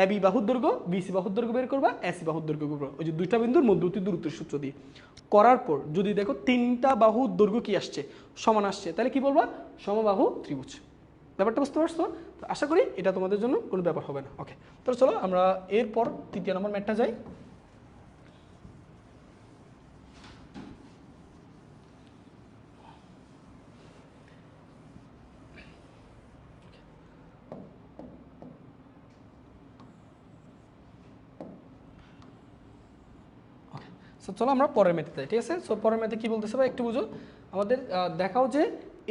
A B বাহুর দৈর্ঘ্য, বি সি বাহুর দৈর্ঘ্য বের করবা, এসি বাহুর দৈর্ঘ্য বের করবা, ওই যে দুইটা বিন্দুর মধ্যবর্তী দূরত্বের সূত্র দিয়ে। করার পর যদি দেখো তিনটা বাহুর দৈর্ঘ্য কি আসছে? সমান আসছে, তাহলে কি বলবা? সমবাহু ত্রিভুজ। ব্যাপারটা বুঝতে পারছো? তো আশা করি এটা তোমাদের জন্য কোনো ব্যাপার হবে না। ওকে, তো চলো আমরা এরপর তৃতীয় নম্বর ম্যাথটা যাই। সো চলো আমরা পরের ম্যাথে যাই। ঠিক আছে, সো পরের ম্যাথে কি বলতেছে বা একটু বুঝো। আমাদের দেখাও যে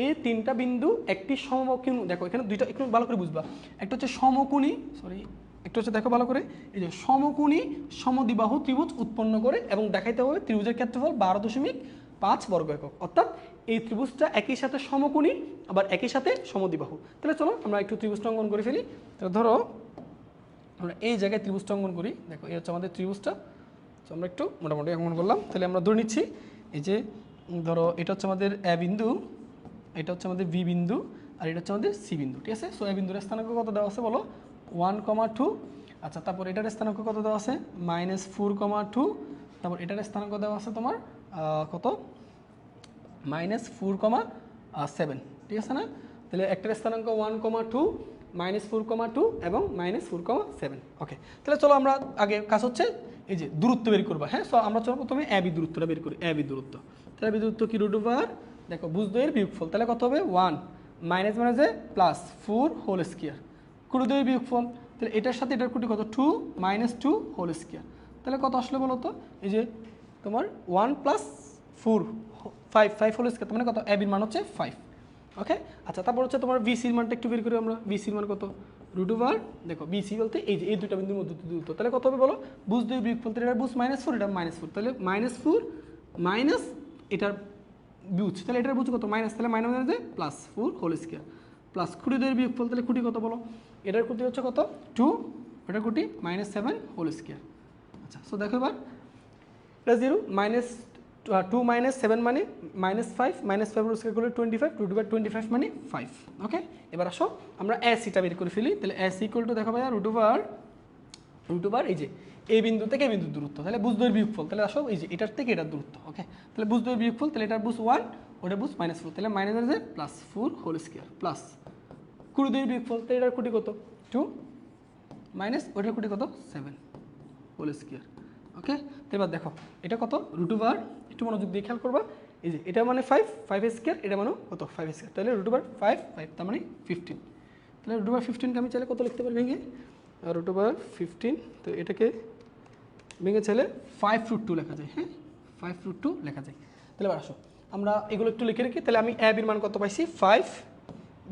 এই তিনটা বিন্দু একটি সমকোণী, দেখো এখানে দুইটা একটু ভালো করে বুঝবা। একটা হচ্ছে সমকোণী, সরি একটু হচ্ছে দেখো ভালো করে, এই যে সমকোণী সমদ্বিবাহু ত্রিভুজ উৎপন্ন করে এবং দেখাইতে হবে ত্রিভুজের ক্ষেত্রফল 12.5 বর্গ একক। অর্থাৎ এই ত্রিভুজটা একই সাথে সমকোণী আবার একই সাথে সমদ্বিবাহু। তাহলে চলো আমরা একটু ত্রিভুজটা অঙ্কন করে ফেলি। তাহলে ধরো আমরা এই জায়গায় ত্রিভুজটা অঙ্কন করি। দেখো এই হচ্ছে আমাদের ত্রিভুজটা। তো আমরা একটু মোটামুটি অঙ্কন করলাম। তাহলে আমরা ধরে নিচ্ছি এই যে ধরো এটা হচ্ছে আমাদের এ বিন্দু, এটা হচ্ছে আমাদের বি বিন্দু, আর এটা হচ্ছে আমাদের সি বিন্দু। ঠিক আছে, সো এ বিন্দুর স্থানাঙ্ক কত দেওয়া আছে বলো? 1,2। আচ্ছা, তারপর এটার স্থানাঙ্ক কত দেওয়া আছে? -4,2। তারপর এটার স্থানাঙ্ক দেওয়া আছে তোমার কত? -4,7। ঠিক আছে না? তাহলে একটার স্থানাঙ্ক 1,2, -4,2 এবং -4,7। ওকে, তাহলে চলো আমরা আগে কাজ হচ্ছে এই যে দূরত্ব বের করবা। হ্যাঁ, সো আমরা চলো প্রথমে এ বি দূরত্বটা বের করি। এ বি দূরত্ব, তাহলে এ বি দূরত্ব কি? রুট ওভার, দেখো ভুজদ্বয়ের বিয়োগফল, তাহলে কত হবে? 1 মাইনাস মাইনাসে প্লাস 4 হোল স্কোয়ার, ক্রুদ্বয়ের বিয়োগফল, তাহলে এটার সাথে এটার কোটি কত? 2 - 2 হোল স্কোয়ার, তাহলে কত আসলে বলো তো? এই যে তোমার 1 + 4 5 হোল স্কোয়ার, মানে কত? এ বির মান হচ্ছে 5। ওকে, আচ্ছা, তারপর হচ্ছে তোমার বিসির মানটা একটু বের করি আমরা। বিসির মান কত? রুট ওভার, দেখো বিসি বলতে এই যে এই দুইটা বিন্দুর মধ্যে দূরত্ব, তাহলে কত হবে বলো? বুঝ দুই বিয়োগফল, তাহলে এটা বুঝ -4, এটা -4, তাহলে -4 মাইনাস এটার বুঝ, তাহলে এটার বুঝ কত? মাইনাস, তাহলে মাইনাস +4 হোল স্কোয়ার প্লাস খুঁটি দুই বিয়োগফল, তাহলে খুঁটি কত বলো? এটার খুঁটি হচ্ছে কত? 2, এটার খুঁটি -7 হোল স্কোয়ার। আচ্ছা, সো দেখো এবার এটা 0 -2 - 7 মানে -5, -5 হোল স্কোয়ার করলে 25, 2/25 মানে 5। ওকে, এবার আসো আমরা এসিটা বের করে ফেলি। তাহলে এস ইকুয়াল টু দেখো ভাইয়া রুট ওভার এই যে এই বিন্দু থেকে এই বিন্দুর দূরত্ব, তাহলে বুঝ দুইয়ের বিয়োগফল, তাহলে আসো এই যে এটার থেকে এটার দূরত্ব। ওকে, তাহলে বুঝ দুইয়ের বিয়োগফল, তাহলে এটার বুঝ 1, ওটা বুঝ -4, তাহলে মাইনাস আছে +4 হোল স্কোয়ার প্লাস কুড়ি দুইয়ের বিয়োগফল, তাহলে এটার কোটি কত? 2 মাইনাস ওটার কোটি কত? 7 হোল স্কোয়ার। ওকে, তো এবার দেখো এটা কত? রুট ওভার, একটু মনোযোগ দিয়ে খেয়াল করবা। এই যে এটা মানে 5 স্কোয়ার, এটা মানে কত? 5 স্কোয়ার, তাহলে রুট ওভার 5 তার মানে 15। তাহলে রুট ওভার 15কে আমি চাইলে কত লিখতে পারি ভেঙে? রুট ওভার 15, তো এটাকে ভেঙে ছেলে 5√2 লেখা যায়। হ্যাঁ, 5√2 লেখা যায়। তাহলে এবার আসো আমরা এগুলো একটু লিখে রাখি। তাহলে আমি এ বির মান কত পাইছি 5,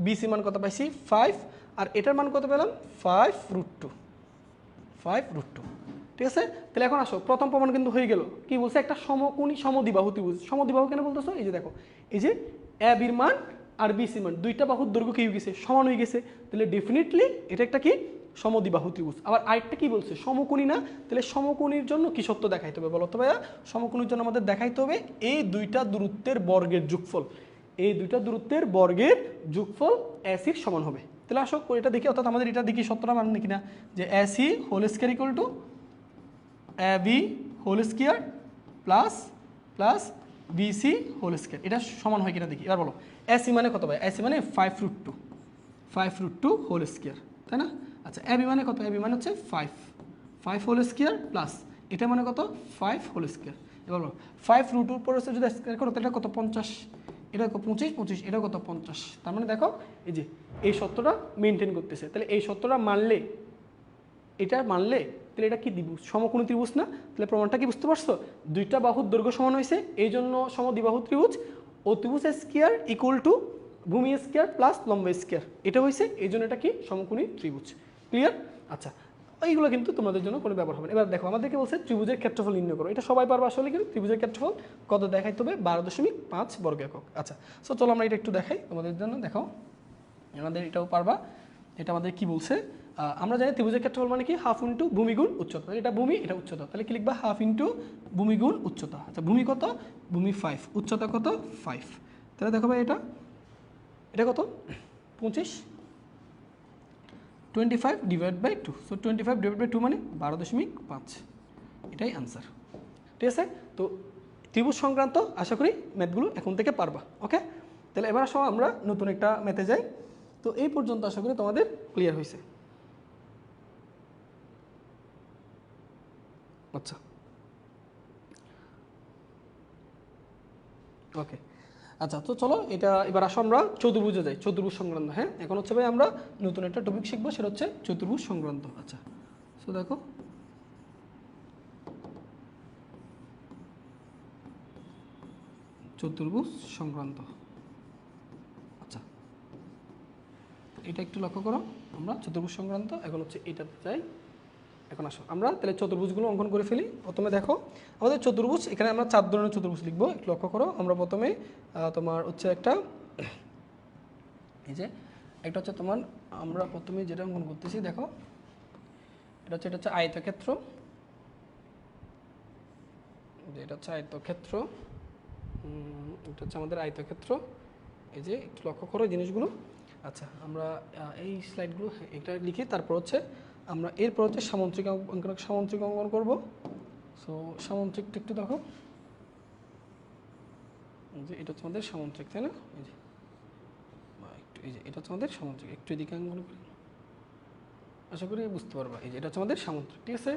বিসি মান কত পাইছি 5, আর এটার মান কত পেলাম 5√2, 5√2। ঠিক আছে, তাহলে এখন আসো প্রথম প্রমাণ কিন্তু হয়ে গেল। কি বলছে, একটা সমকোণী সমদ্বিবাহু ত্রিভুজ। সমদ্বিবাহু কেন বলতেছো, এই যে দেখো, এই যে এ বির মান আর বিসি মান দুইটা বাহুর দৈর্ঘ্য কি হয়ে গেছে, সমান হয়ে গেছে। তাহলে ডেফিনেটলি এটা একটা কি সমদ্বিবাহু ত্রিভুজ। আবার আরেকটা কি বলছে, সমকোণী না। তাহলে সমকোণীর জন্য কি সত্য দেখাইতে হবে বলো তো ভাইয়া? সমকোণীর জন্য আমাদের দেখাইতে হবে এই দুইটা দূরত্বের বর্গের যোগফল, এই দুইটা দূরত্বের বর্গের যোগফল এসির সমান হবে। তাহলে আসো এটা দেখি, অর্থাৎ আমাদের এটা দেখি সত্যটা মানে কিনা, যে AC whole square equal to A B whole square plus plus BC whole square, এটা সমান হয় কিনা দেখি। এবার বলো এসি মানে কত ভাই? এসি মানে 5√2, 5√2 হোল স্কয়ার, তাই না? আচ্ছা এবি মানে কত? এবি মানে হচ্ছে 5 হোল স্কয়ার প্লাস এটা মানে কত 5 হোল স্কয়ার। এবার বলো 5√2 পর হচ্ছে যদি স্কয়ার করো তাহলে কত 50, এটা কত 25, এটা কত 50। তার মানে দেখো এই যে এই সত্যটা মেনটেন করতেছে। তাহলে এই সত্যটা মানলে, এটা মানলে তাহলে এটা কি ত্রিভুজ, সমকোণী ত্রিভুজ না? তাহলে প্রমাণটা কি বুঝতে পারছো? দুইটা বাহুর দৈর্ঘ্য সমান হয়েছে, এই জন্য সমদ্বিবাহু ত্রিভুজ। অতিভুজ স্কয়ার ইকুয়াল টু ভূমি স্কয়ার প্লাস লম্ব স্কয়ার, এটা হয়েছে, এই জন্য এটা কি সমকোণী ত্রিভুজ। ক্লিয়ার? আচ্ছা, এইগুলো কিন্তু তোমাদের জন্য কোনো ব্যবহার হবে না। এবার দেখো আমাদেরকে বলছে ত্রিভুজের ক্ষেত্রফল নির্ণয় করো। এটা সবাই পারবে আসলে, কিন্তু ত্রিভুজের ক্ষেত্রফল কত দেখাইতে হবে 12.5 বর্গ একক। আচ্ছা, সো চলো আমরা এটা একটু দেখাই তোমাদের জন্য। দেখো আমাদের এটাও পারবা। এটা আমাদের কি বলছে, আমরা জানি ত্রিভুজের ক্ষেত্রফল মানে কি হাফ ইন্টু ভূমি গুণ উচ্চতা। এটা ভূমি, এটা উচ্চতা, তাহলে কি লিখবা হাফ ইন্টু ভূমি গুণ উচ্চতা। আচ্ছা ভূমি কত? ভূমি 5, উচ্চতা কত 5। তাহলে দেখো ভাই এটা কত 25, 25 divide by 2, so 25 divide by 2 মানে 12.5, এটাই আনসার। ঠিক আছে, তো ত্রিভুজ সংক্রান্ত আশা করি ম্যাথগুলো এখন থেকে পারবা। ওকে, তাহলে এবার আসো আমরা নতুন একটা ম্যাথে যাই। তো এই পর্যন্ত আশা করি তোমাদের ক্লিয়ার হয়েছে। আচ্ছা ওকে, আচ্ছা তো চলো এটা এবার আসো আমরা চতুর্ভুজে যাই, চতুর্ভুজ সংক্রান্ত। হ্যাঁ, এখন হচ্ছে ভাই আমরা নতুন একটা টপিক শিখবো, সেটা হচ্ছে চতুর্ভুজ সংক্রান্ত। আচ্ছা সো দেখো চতুর্ভুজ সংক্রান্ত। আচ্ছা এটা একটু লক্ষ্য করো, আমরা চতুর্ভুজ সংক্রান্ত এখন হচ্ছে এটাতে যাই। এখন আসো আমরা তাহলে চতুর্ভুজগুলো অঙ্কন করে ফেলি। প্রথমে দেখো আমাদের চতুর্ভুজ, এখানে আমরা 4 ধরনের চতুর্ভুজ লিখবো, একটু লক্ষ্য করো। আমরা প্রথমে তোমার হচ্ছে একটা, এই যে একটা হচ্ছে তোমার, আমরা প্রথমে যেটা অঙ্কন করতেছি দেখো, এটা হচ্ছে আয়তক্ষেত্র, এটা হচ্ছে আয়তক্ষেত্র, এটা হচ্ছে আমাদের আয়তক্ষেত্র। এই যে একটু লক্ষ্য করো এই জিনিসগুলো। আচ্ছা আমরা এই স্লাইডগুলো এটা লিখি, তারপর হচ্ছে আমরা এরপর হচ্ছে সামুদ্রিক অঙ্কন করব। সো সামুদ্রিকটা একটু দেখো, যে এটা হচ্ছে আমাদের সামুদ্রিক, তাই না? এই যে একটু, এই যে এটা হচ্ছে আমাদের সামুদ্রিক, একটু এদিকে অঙ্কন করি, আশা করি বুঝতে পারবা। এই যে এটা হচ্ছে আমাদের সামুদ্রিক, ঠিক আছে।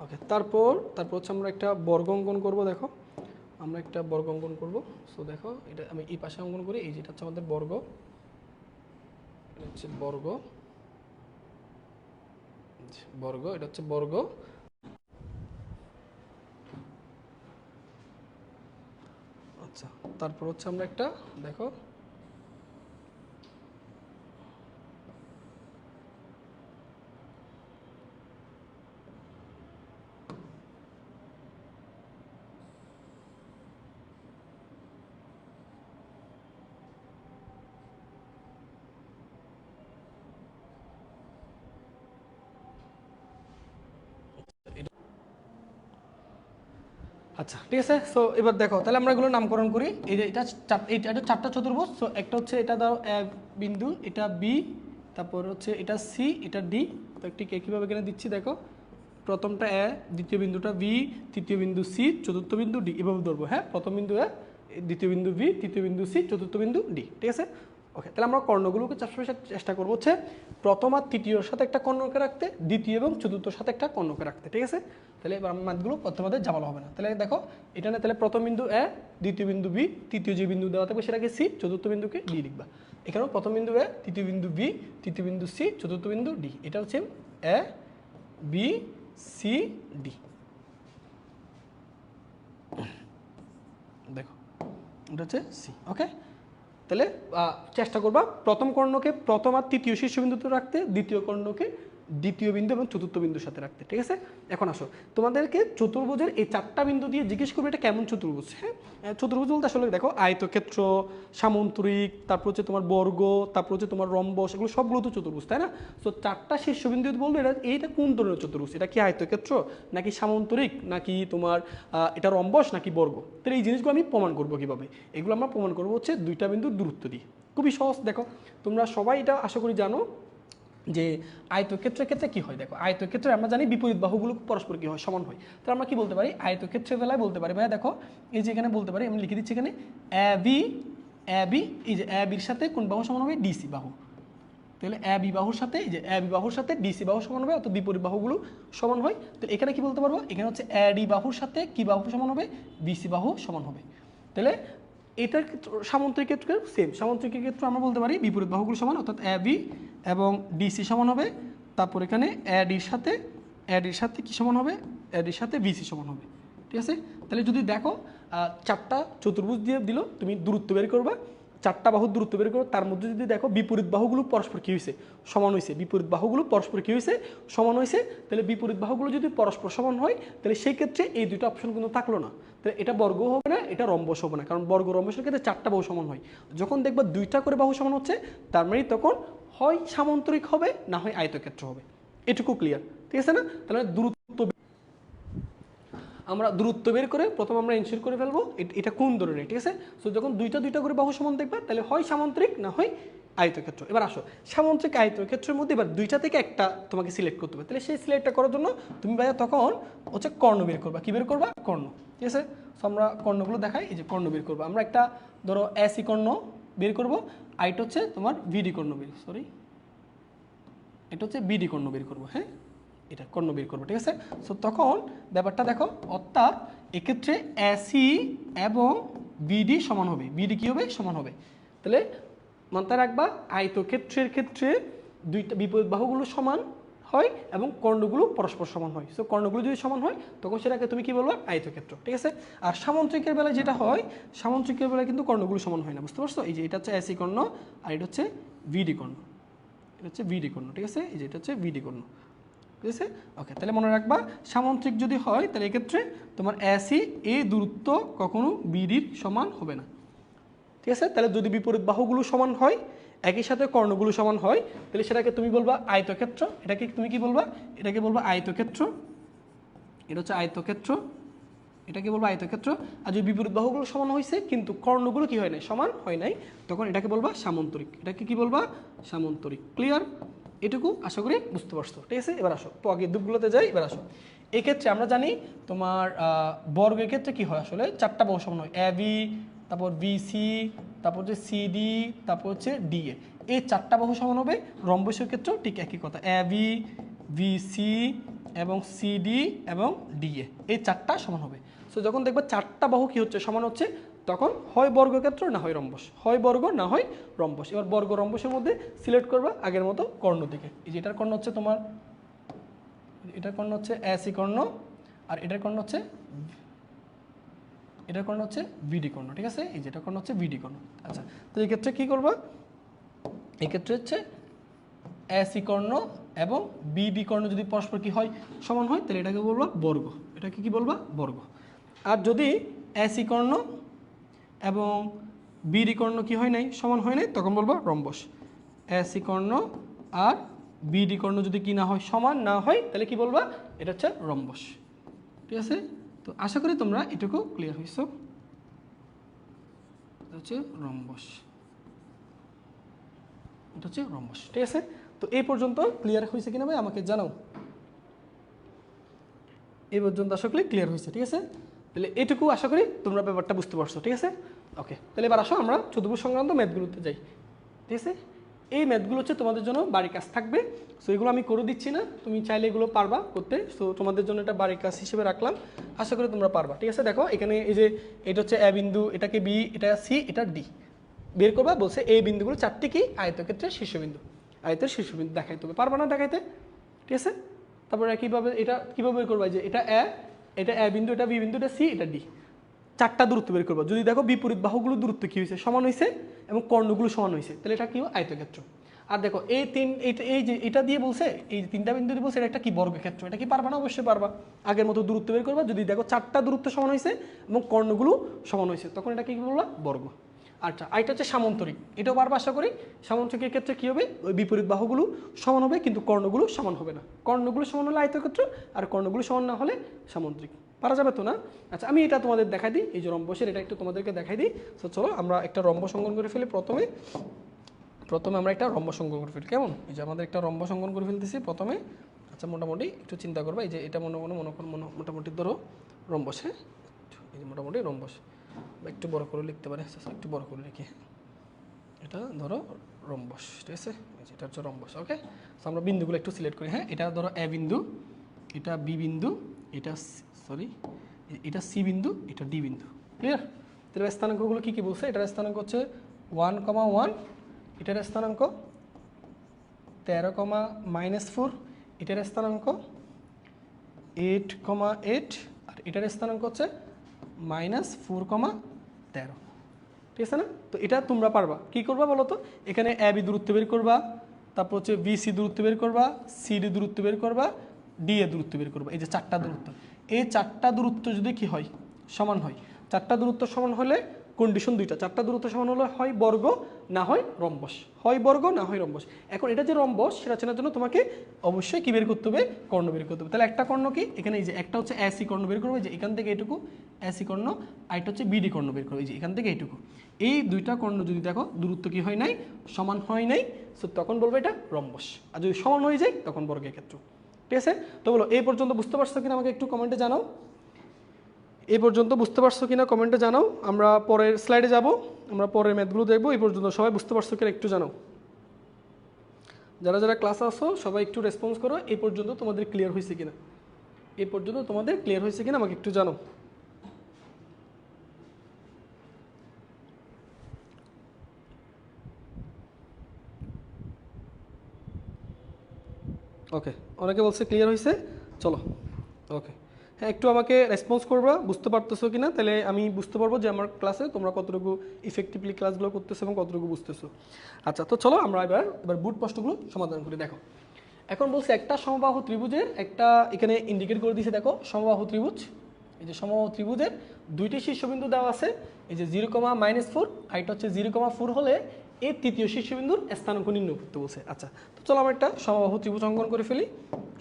ওকে, তারপর হচ্ছে আমরা একটা বর্গ অঙ্কন করব। দেখো আমরা একটা বর্গ অঙ্কন করব। সো দেখো এটা আমি এই পাশে অঙ্কন করি, এই যে এটা হচ্ছে আমাদের বর্গ, এটা হচ্ছে বর্গ, এটা হচ্ছে বর্গ। আচ্ছা তারপর হচ্ছে আমরা একটা দেখো, আচ্ছা ঠিক আছে। সো এবার দেখো তাহলে আমরা এগুলো নামকরণ করি। এই যে এটা এটা 4টা চতুর্ভুজ। সো একটা হচ্ছে এটা দাও এ বিন্দু, এটা বি, তারপর হচ্ছে এটা সি, এটা ডি। তো ঠিক একইভাবে এখানে দিচ্ছি দেখো, প্রথমটা এ, দ্বিতীয় বিন্দুটা বি, তৃতীয় বিন্দু সি, চতুর্থ বিন্দু ডি, এভাবে ধরবো। হ্যাঁ, প্রথম বিন্দু এ, দ্বিতীয় বিন্দু বি, তৃতীয় বিন্দু সি, চতুর্থ বিন্দু ডি। ঠিক আছে, ওকে। তাহলে আমরা কর্ণগুলোকে চেষ্টা করবো হচ্ছে প্রথম আর তৃতীয়র সাথে একটা কর্ণকে রাখতে, দ্বিতীয় এবং চতুর্থর সাথে একটা কর্ণকে রাখতে। ঠিক আছে, তাহলে এবার আমার মানগুলো প্রথমে জামালো হবে না। তাহলে দেখো এটা না, তাহলে প্রথম বিন্দু এ, দ্বিতীয় বিন্দু বি, তৃতীয় যে বিন্দু দেওয়া থাকবে সেটাকে সি, চতুর্থ বিন্দুকে ডি লিখবা। এখানেও প্রথম বিন্দু এ, তৃতীয় বিন্দু বি, তৃতীয় বিন্দু সি, চতুর্থ বিন্দু ডি। এটা হচ্ছে এ বি সি ডি। দেখো এটা হচ্ছে সি। ওকে, তাহলে চেষ্টা করবা প্রথম কর্ণকে প্রথম আর তৃতীয় শীর্ষবিন্দুতে রাখতে, দ্বিতীয় কর্ণকে দ্বিতীয় বিন্দু এবং চতুর্থ বিন্দুর সাথে রাখতে। ঠিক আছে, এখন আসো তোমাদেরকে চতুর্ভুজের এই 4টা বিন্দু দিয়ে জিজ্ঞেস করবে এটা কেমন চতুর্ভুজ। হ্যাঁ, চতুর্ভুজ বলতে আসলে দেখো আয়তক্ষেত্র, সামন্তরিক, তারপর হচ্ছে তোমার বর্গ, তারপর হচ্ছে তোমার রম্বস, এগুলো সবগুলো তো চতুর্ভুজ, তাই না? তো 4টা শীর্ষবিন্দু বলবো এইটা কোন ধরনের চতুর্ভুজ, এটা কি আয়তক্ষেত্র নাকি সামন্তরিক নাকি তোমার এটা রম্বস নাকি বর্গ। তাহলে এই জিনিসগুলো আমি প্রমাণ করবো কিভাবে, এগুলো আমরা প্রমাণ করবো হচ্ছে 2টা বিন্দুর দূরত্ব দিয়ে। খুবই সহজ। দেখো তোমরা সবাই এটা আশা করি জানো যে আয়তক্ষেত্রের ক্ষেত্রে কি হয়। দেখো আয়তক্ষেত্রে আমরা জানি বিপরীত বাহুগুলো পরস্পর কি হয়, সমান হয়। তো আমরা কি বলতে পারি আয়তক্ষেত্রের বেলায় বলতে পারি ভাইয়া দেখো এই যে এখানে বলতে পারি, আমি লিখে দিচ্ছি এখানে এ বি, এই যে এ বির সাথে কোন বাহু সমান হবে, ডিসি বাহু। তাহলে এ বি বাহুর সাথে এই যে এ বি বাহুর সাথে ডিসি বাহু সমান হবে, অর্থাৎ বিপরীত বাহুগুলো সমান হয়। তাহলে এখানে কি বলতে পারবো, এখানে হচ্ছে এ ডি বাহুর সাথে কি বাহু সমান হবে, বিসি বাহু সমান হবে। তাহলে এটার ক্ষেত্রে সামন্তরিক ক্ষেত্রে সেম, সামন্তরিকের ক্ষেত্রে আমরা বলতে পারি বিপরীত বাহুগুলো সমান, অর্থাৎ এ বি এবং ডিসি সমান হবে। তারপর এখানে এডির সাথে কি সমান হবে, এডির সাথে বিসি সমান হবে। ঠিক আছে, তাহলে যদি দেখো 4টা চতুর্ভুজ দিয়ে দিল, তুমি দূরত্ব বের করবা, 4টা বাহুর দূরত্ব বের করো, তার মধ্যে যদি দেখো বিপরীত বাহুগুলো পরস্পর কী হয়েছে, সমান হয়েছে, বিপরীত বাহুগুলো পরস্পর কী হয়েছে, সমান হয়েছে। তাহলে বিপরীত বাহুগুলো যদি পরস্পর সমান হয় তাহলে সেই ক্ষেত্রে এই দুটো অপশন কিন্তু থাকলো না। তাহলে এটা বর্গ হবে না, এটা রম্বস হবে না, কারণ বর্গ রম্বসের ক্ষেত্রে 4টা বাহু সমান হয়। যখন দেখবা 2টা করে বাহু সমান হচ্ছে তার মানে তখন হয় সামান্তরিক হবে না হয় আয়তক্ষেত্র হবে। এটুকু ক্লিয়ার, ঠিক আছে না? তাহলে আমরা দূরত্ব বের করে প্রথম আমরা এনশিওর করে ফেলবো এটা কোন ধরনের। ঠিক আছে, সো যখন দুইটা করে বাহু সমান দেখবা তাহলে হয় সামান্তরিক না হয় আয়তক্ষেত্র। এবার আসো সামান্তরিক আয়তক্ষেত্রের মধ্যে এবার 2টা থেকে একটা তোমাকে সিলেক্ট করতে হবে। তাহলে সেই সিলেক্টটা করার জন্য তুমি ভাইয়া তখন হচ্ছে কর্ণ বের করবা। কি বের করবা, কর্ণ। ঠিক আছে, সো আমরা কর্ণগুলো দেখাই, এই যে কর্ণ বের করবো আমরা একটা, ধরো এসি কর্ণ বের করবো, আইটা হচ্ছে তোমার ভিডি কর্ণ এটা হচ্ছে বিডি কর্ণ বের করবো। হ্যাঁ, এটা কর্ণ বের করবো। ঠিক আছে, সো তখন ব্যাপারটা দেখো, অর্থাৎ এক্ষেত্রে এসি এবং বিডি সমান হবে, বিডি কী হবে, সমান হবে। তাহলে মাথায় রাখবা আয়তক্ষেত্রের ক্ষেত্রে দুইটা বিপরীত বাহুগুলো সমান হয় এবং কর্ণগুলো পরস্পর সমান হয়। সো কর্ণগুলো যদি সমান হয় তখন সেটাকে তুমি কি বলবো, আয়তক্ষেত্র। ঠিক আছে, আর সামান্তরিকের বেলায় যেটা হয়, সামান্তরিকের বেলায় কিন্তু কর্ণগুলো সমান হয় না, বুঝতে পারছো? এই যে এটা হচ্ছে এসি কর্ণ আর এটা হচ্ছে ভিডি কর্ণ, এটা হচ্ছে ভিডি কর্ণ। ঠিক আছে, এই যে এটা হচ্ছে ভিডি কর্ণ। ঠিক আছে, ওকে। তাহলে মনে রাখবা সামান্তরিক যদি হয় তাহলে এক্ষেত্রে তোমার এসি এই দূরত্ব কখনো বিডির সমান হবে না। ঠিক আছে, তাহলে যদি বিপরীত বাহুগুলো সমান হয় একই সাথে কর্ণগুলো সমান হয় তাহলে সেটাকে তুমি বলবা আয়তক্ষেত্র। এটাকে তুমি কি বলবা, এটাকে বলবা আয়তক্ষেত্র। এটা হচ্ছে আয়তক্ষেত্র, এটাকে বলবো আয়তক্ষেত্র। আর যদি বিপরীত বাহুগুলো সমান হয়েছে কিন্তু কর্ণগুলো কি হয় নাই, সমান হয় নাই, তখন এটাকে বলবা সামান্তরিক। এটাকে কি বলবা, সামান্তরিক। ক্লিয়ার? এটুকু আশা করি বুঝতে পারছো। ঠিক আছে, এবার আসো আগে দুগুলোতে যাই। এবার আসো এই ক্ষেত্রে আমরা জানি তোমার বর্গের ক্ষেত্রে কি হয়, আসলে 4টা বাহু সমান হয়, এ বি, তারপর বিসি, তারপর হচ্ছে সিডি, তারপর হচ্ছে ডিএ। এই 4টা বাহু সমান হবে। রম্বসের ক্ষেত্রেও ঠিক একই কথা, এ বি, বিসি এবং সিডি এবং ডিএ, এই 4টা সমান হবে। সো যখন দেখবা 4টা বাহু কি হচ্ছে, সমান হচ্ছে, তখন হয় বর্গক্ষেত্র না হয় রম্বস, হয় বর্গ না হয় রম্বস। এবার বর্গ রম্বসের মধ্যে সিলেক্ট করবা আগের মতো কর্ণ থেকে। এই যে এটার কর্ণ হচ্ছে তোমার, এটার কর্ণ হচ্ছে এসি কর্ণ আর এটার কর্ণ হচ্ছে ভিডি কর্ণ। ঠিক আছে, এই যেটা কর্ণ হচ্ছে ভিডি কর্ণ। আচ্ছা, তো এই ক্ষেত্রে কী করবা, এই ক্ষেত্রে হচ্ছে এসি কর্ণ এবং বিডি কর্ণ যদি পরস্পর কি হয়, সমান হয়, তাহলে এটাকে বলবা বর্গ। এটাকে কি বলবা, বর্গ। আর যদি এসি কর্ণ এবং বিডি কর্ণ কি হয় নাই, সমান হয় নাই, তখন বলবা রম্বস। এসি কর্ণ আর বিডি কর্ণ যদি কি না হয়, সমান না হয়, তাহলে কি বলবা, এটা হচ্ছে রম্বস। ঠিক আছে, তো আশা করি তোমরা এটুকু ক্লিয়ার হয়েছো। এটা হচ্ছে রম্বস, এটা হচ্ছে রম্বস। ঠিক আছে, তো এই পর্যন্ত ক্লিয়ার হয়েছে কিনা ভাই আমাকে জানাও। এই পর্যন্ত আশা করি ক্লিয়ার হয়েছে। ঠিক আছে, তাহলে এটুকু আশা করি তোমরা ব্যাপারটা বুঝতে পারছো। ঠিক আছে, ওকে। তাহলে এবার আসো আমরা চতুর্ভুজ সংক্রান্ত ম্যাথগুলোতে যাই। ঠিক আছে, এই ম্যাথগুলো হচ্ছে তোমাদের জন্য বাড়ির কাজ থাকবে। সো এগুলো আমি করে দিচ্ছি না, তুমি চাইলে এগুলো পারবা করতে। সো তোমাদের জন্য এটা বাড়ির কাজ হিসেবে রাখলাম, আশা করি তোমরা পারবা। ঠিক আছে, দেখো এখানে এই যে এটা হচ্ছে এ বিন্দু, এটাকে বি, এটা সি, এটা ডি বের করবা। বলছে এই বিন্দুগুলো 4টি কি আয়তক্ষেত্রের শীর্ষবিন্দু, আয়তের শীর্ষবিন্দু দেখাইতে হবে, পারবা না দেখাইতে? ঠিক আছে, তারপরে কীভাবে এটা কীভাবে বের করবা, যে এটা এ বিন্দু, এটা বি বিন্দু, এটা সি, এটা ডি। চারটা দূরত্ব বের করবো। যদি দেখো বিপরীত বাহুগুলোর দূরত্ব কী হয়েছে, সমান হয়েছে এবং কর্ণগুলো সমান হয়েছে, তাহলে এটা কি আয়তক্ষেত্র। আর দেখো এই যে এটা দিয়ে বলছে, এই তিনটা বিন্দু দিয়ে বলছে এটা একটা কি বর্গক্ষেত্র। এটা কি পারবা না? অবশ্যই পারবা। আগের মতো দূরত্ব বের করবা, যদি দেখো চারটা দূরত্ব সমান হয়েছে এবং কর্ণগুলো সমান হয়েছে, তখন এটা কি বলবা? বর্গ। আচ্ছা, এটা হচ্ছে সামান্তরিক, এটাও পারবা আশা করি। সামান্তরিকের ক্ষেত্রে কী হবে? ওই বিপরীত বাহুগুলো সমান হবে কিন্তু কর্ণগুলো সমান হবে না। কর্ণগুলো সমান হলে আয়তক্ষেত্র, আর কর্ণগুলো সমান না হলে সামান্তরিক। পারা যাবে তো না? আচ্ছা, আমি এটা তোমাদের দেখাই দিই, এই যে রম্বসের এটা একটু তোমাদেরকে দেখাই দিই। তো চলো আমরা একটা রম্বস অঙ্কন করে ফেলি। প্রথমে আমরা একটা রম্বস অঙ্কন করে ফেলি, কেমন? এই যে আমাদের একটা রম্বস অঙ্কন করে ফেলতেছি প্রথমে। আচ্ছা, মোটামুটি একটু চিন্তা করবা, এই যে এটা মোটামুটি ধরো রম্বস, হ্যাঁ, এই যে মোটামুটি রম্বস, একটু বড় করে লিখতে পারে, একটু বড় করে লিখি, এটা ধরো রম্বস, ঠিক আছে? এটা হচ্ছে রম্বস। ওকে, তো আমরা বিন্দুগুলো একটু সিলেক্ট করি। হ্যাঁ, এটা ধরো এ বিন্দু, এটা বি বিন্দু, এটা সি বিন্দু, এটা ডি বিন্দু। ক্লিয়ার? তাহলে স্থানাঙ্কগুলো কী কী বলছে? এটার স্থানাঙ্ক হচ্ছে 1,1, এটার স্থানাঙ্ক 13,-4, এটার স্থানাঙ্ক 8,8, আর এটার স্থানাঙ্ক হচ্ছে -4,13। ঠিক আছে না? তো এটা তোমরা পারবা। কি করবা বলো তো? এখানে এ বি দূরত্ব বের করবা, তারপর হচ্ছে বি সি দূরত্ব বের করবা, সি ডি দূরত্ব বের করবা, ডি এ দূরত্ব বের করবা। এই যে চারটা দূরত্ব, এই চারটা দূরত্ব যদি কি হয়? সমান হয়। চারটা দূরত্ব সমান হলে কন্ডিশন দুইটা, চারটা দূরত্ব সমান হলে হয় বর্গ না হয় রম্বস, হয় বর্গ না হয় রম্বস। এখন এটা যে রম্বস সেটা চেনার জন্য তোমাকে অবশ্যই কি বের করতে হবে? কর্ণ বের করতে হবে। তাহলে একটা কর্ণ কি? এখানে এই যে একটা হচ্ছে এসি কর্ণ বের করবে, যে এখান থেকে এইটুকু এসি কর্ণ, আরেকটা হচ্ছে বিডি কর্ণ বের করবে, এই যে এখান থেকে এইটুকু। এই দুইটা কর্ণ যদি দেখো দূরত্ব কি হয় নাই? সমান হয় নাই, সো তখন বলবো এটা রম্বস। আর যদি সমান হয়ে যায় তখন বর্গের ক্ষেত্র। ঠিক আছে? তো বলো এই পর্যন্ত বুঝতে পারছো কিনা আমাকে একটু কমেন্টে জানাও। এই পর্যন্ত বুঝতে পারছো কিনা কমেন্টে জানাও। আমরা পরের স্লাইডে যাব, আমরা পরের ম্যাথগুলো দেখবো। এই পর্যন্ত সবাই বুঝতে পারছো কিনা একটু জানাও। যারা যারা ক্লাসে আসো সবাই একটু রেসপন্স করো, এই পর্যন্ত তোমাদের ক্লিয়ার হয়েছে কিনা, এই পর্যন্ত তোমাদের ক্লিয়ার হয়েছে কিনা আমাকে একটু জানাও। ওকে, অনেকে বলছে ক্লিয়ার হয়েছে, চলো। ওকে, হ্যাঁ, একটু আমাকে রেসপন্স করবা, বুঝতে পারতেছো কিনা, তাহলে আমি বুঝতে পারবো যে আমার ক্লাসে তোমরা কতটুকু ইফেক্টিভলি ক্লাসগুলো করতেছো এবং কতটুকু বুঝতেছো। আচ্ছা, তো চলো আমরা এবার বুট প্রশ্নগুলো সমাধান করি। দেখো, এখন বলছে একটা সমবাহু ত্রিভুজের একটা, এখানে ইন্ডিকেট করে দিয়েছে, দেখো সমবাহু ত্রিভুজ, এই যে সমবাহু ত্রিভুজের দুইটি শীর্ষবিন্দু দেওয়া আছে, এই যে 0,-4, আইটা হচ্ছে 0,4 হলে এই তৃতীয় শীর্ষবিন্দুর স্থানাঙ্ক নির্ণয় করতে বলছে। আচ্ছা, তো চলো আমরা একটা সমবাহু ত্রিভুজ অঙ্কন করে ফেলি।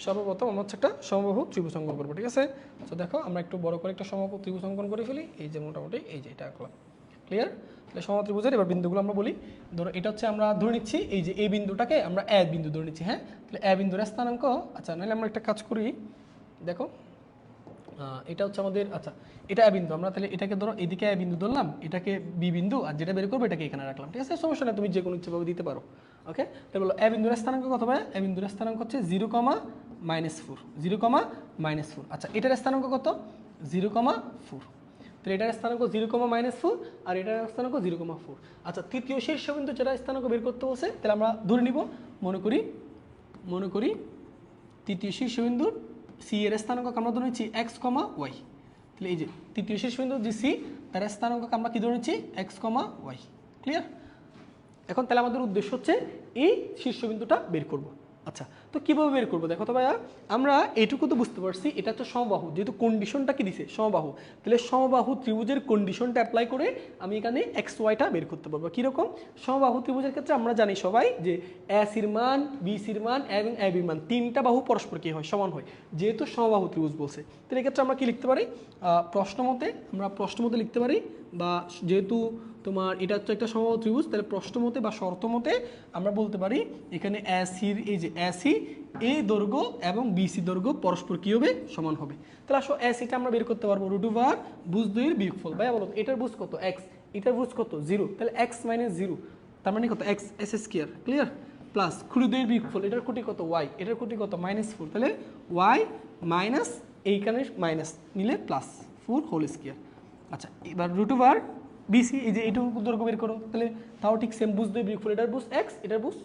সর্বপ্রথম আমরা হচ্ছে একটা সমবাহু ত্রিভুজ অঙ্কন করবো, ঠিক আছে? তো দেখো আমরা একটু বড় করে একটা সমবাহু ত্রিভুজ অঙ্কন করে ফেলি। এই যে মোটামুটি এই যে এটা আঁকলাম, ক্লিয়ার? তাহলে সমবাহু ত্রিভুজের এবার বিন্দুগুলো আমরা বলি। ধরো এটা হচ্ছে আমরা ধরে নিচ্ছি এই যে এই বিন্দুটাকে আমরা এ বিন্দু ধরে নিচ্ছি, হ্যাঁ? তাহলে এ বিন্দুর স্থানাঙ্ক, আচ্ছা নাহলে আমরা একটা কাজ করি, দেখো এটা হচ্ছে আমাদের, আচ্ছা এটা এ বিন্দু, আমরা তাহলে এটাকে ধরো এদিকে এ বিন্দু ধরলাম, এটাকে বি বিন্দু, আর যেটা বের করবো এটাকে এখানে রাখলাম, ঠিক আছে? সমস্যা নেই, তুমি যে কোনো ইচ্ছেভাবে দিতে পারো। ওকে, তাহলে বলো এ বিন্দুর স্থানাঙ্ক কত হবে? এ বিন্দুর স্থানাঙ্ক হচ্ছে 0,-4, 0,-4। আচ্ছা, এটার স্থানাঙ্ক কত? 0,4। তাহলে এটার স্থানাঙ্ক 0,-4 আর এটার স্থানাঙ্ক 0,4। আচ্ছা, তৃতীয় শীর্ষবিন্দু যেটা স্থানাঙ্ক বের করতে বলছে, তাহলে আমরা ধরে নিব, মনে করি তৃতীয় শীর্ষবিন্দুর সি এর স্থানাঙ্ক আমরা ধরে নিচ্ছি x,y। তাহলে এই যে তৃতীয় শীর্ষবিন্দু যে সি, তার স্থানাঙ্ক আমরা কি ধরে নিচ্ছি? x,y। ক্লিয়ার? এখন তাহলে আমাদের উদ্দেশ্য হচ্ছে এই শীর্ষবিন্দুটা বের করব। আচ্ছা, তো কীভাবে বের করবো? দেখো তো ভাইয়া, আমরা এইটুকু তো বুঝতে পারছি এটা হচ্ছে সমবাহু, যেহেতু কন্ডিশনটা কি দিছে সমবাহু, তাহলে সমবাহু ত্রিভুজের কন্ডিশনটা অ্যাপ্লাই করে আমি এখানে এক্স ওয়াইটা বের করতে পারবো। কীরকম? সমবাহু ত্রিভুজের ক্ষেত্রে আমরা জানি সবাই যে এ সির মান, বি সির মান এবং এ বির মান, তিনটা বাহু পরস্পর কী হয়? সমান হয়, যেহেতু সমবাহু ত্রিভুজ বলছে। তাহলে এক্ষেত্রে আমরা কি লিখতে পারি? প্রশ্ন মতে লিখতে পারি, বা যেহেতু তোমার এটা হচ্ছে একটা সমবাহু ত্রিভুজ, তাহলে প্রশ্ন মতে বা শর্ত মতে আমরা বলতে পারি এখানে এসির এই যে এসি, এই দৈর্ঘ্য এবং বিসি দৈর্ঘ্য পরস্পর কী হবে? সমান হবে। তাহলে আসো এসিটা আমরা বের করতে পারবো √, বুঝ 2 এর বিয়োগফল। ভাইয়া বলো এটার বুঝ কত? এক্স, এটার বুঝ কত? 0। তাহলে এক্স মাইনাস 0, তার মানে কত? X s square, clear? Plus খুঁড়ি 2 এর বিয়োগফল, এটার খুঁটি কত? ওয়াই, এটার খুঁটি কত? -4। তাহলে ওয়াই মাইনাস এইখানে মাইনাস নিলে প্লাস 4 হোল স্কোয়ার। আচ্ছা, এবার √, বিসি এই যে এইটুকু দৈর্ঘ্য বের করো, তাহলে তাও ঠিক সেম বুঝ 2 বিয়োগফল, এটার বুঝ এক্স, এটার বুঝ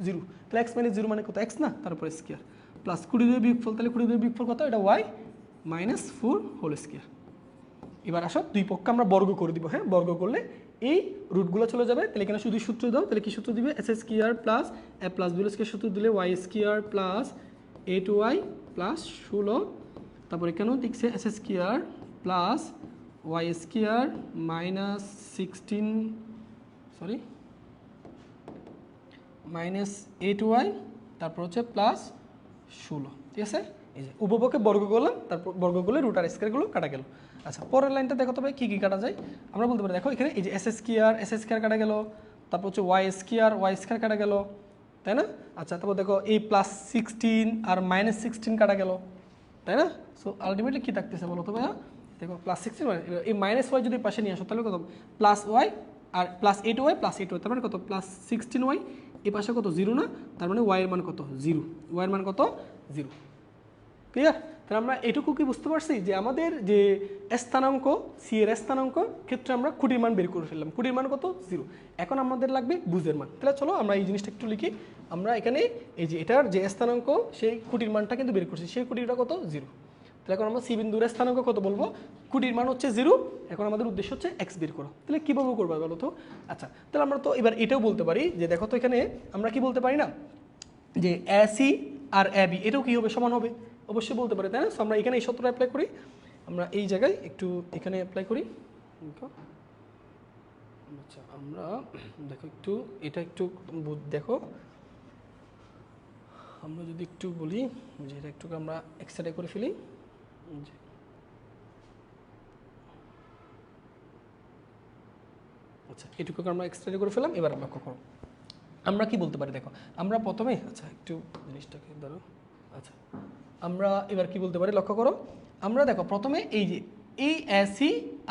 0। তাহলে এক্স মাইনাস 0 মানে কত? এক্স না, তারপরে স্কোয়ার, প্লাস 20 বিয়োগফল, তাহলে 20 বিয়োগফল কত? এটা ওয়াই -4 হোল স্কোয়ার। এবার আসো দুই পক্ষে আমরা বর্গ করে দিব, হ্যাঁ বর্গ করলে এই রুটগুলো চলে যাবে। তাহলে এখানে শুধু সূত্র দাও, তাহলে কি সূত্র দিবে, S square plus A plus B square সূত্র দিলে Y square plus 8y plus 16, তারপর এখানেও দেখছে S square plus Y square minus 16 sorry minus 8y তারপর হচ্ছে প্লাস 16, ঠিক আছে। এই যে উপপক্ষে বর্গ করলাম, তারপর বর্গ করলে রুট আর স্কোয়ারগুলো কাটা গেল। আচ্ছা পরের লাইনটা দেখো তবে কী কী কাটা যায় আমরা বলতে পারি। দেখো এখানে এই যে এস স্কোয়ার কাটা গেল, তারপর হচ্ছে ওয়াই স্কোয়ার কাটা গেল, তাই না। আচ্ছা তারপর দেখো এই প্লাস 16 আর মাইনাস 16 কাটা গেল, তাই না। সো আলটিমেটলি কী থাকতেছে বলো তো ভাইয়া, দেখো প্লাস 16 এই মাইনাস ওয়াই যদি পাশে নিয়ে আসো তাহলে কত, প্লাস ওয়াই আর প্লাস 8y তার মানে কত প্লাস 16y, এই পাশে কত 0 না, তার মানে ওয়াই এর মান কত 0, ওয়াই এর মান কত 0। ক্লিয়ার। তাহলে আমরা এটুকু কি বুঝতে পারছি যে আমাদের যে স্থানাঙ্ক সি এর স্থানাঙ্ক ক্ষেত্রে আমরা খুঁটির মান বের করে ফেললাম, খুঁটির মান কত 0। এখন আমাদের লাগবে বুঝের মান। তাহলে চলো আমরা এই জিনিসটা একটু লিখি। আমরা এখানে এই যে এটার যে স্থানাঙ্ক সেই খুঁটির মানটা কিন্তু বের করছি, সেই খুঁটিটা কত 0। তাহলে এখন আমরা সি বিন্দুর স্থানাঙ্ক কত বলবো, খুঁটির মান হচ্ছে 0। এখন আমাদের উদ্দেশ্য হচ্ছে এক্স বের করো। তাহলে কীভাবে করবো বলো তো। আচ্ছা তাহলে আমরা তো এবার এটাও বলতে পারি যে দেখো তো এখানে আমরা কি বলতে পারি না যে এসি আর এ বি এটাও কী হবে, সমান হবে, অবশ্যই বলতে পারি, তাই না। সো আমরা এখানে এই সূত্রটা অ্যাপ্লাই করি, আমরা এই জায়গায় একটু এখানে অ্যাপ্লাই করি। আচ্ছা আমরা দেখো একটু এটা একটু দেখো, আমরা যদি একটু বলি যে এটা একটু আমরা এক্সট্রা করে ফেলি, আচ্ছা এটুকু আমরা এক্সট্রা করে ফেলাম। এবার লক্ষ্য করো আমরা কি বলতে পারি, দেখো আমরা প্রথমে আচ্ছা একটু জিনিসটাকে ধরো, আচ্ছা আমরা এবার কি বলতে পারি লক্ষ্য করো। আমরা দেখো প্রথমে এই যে এই এসি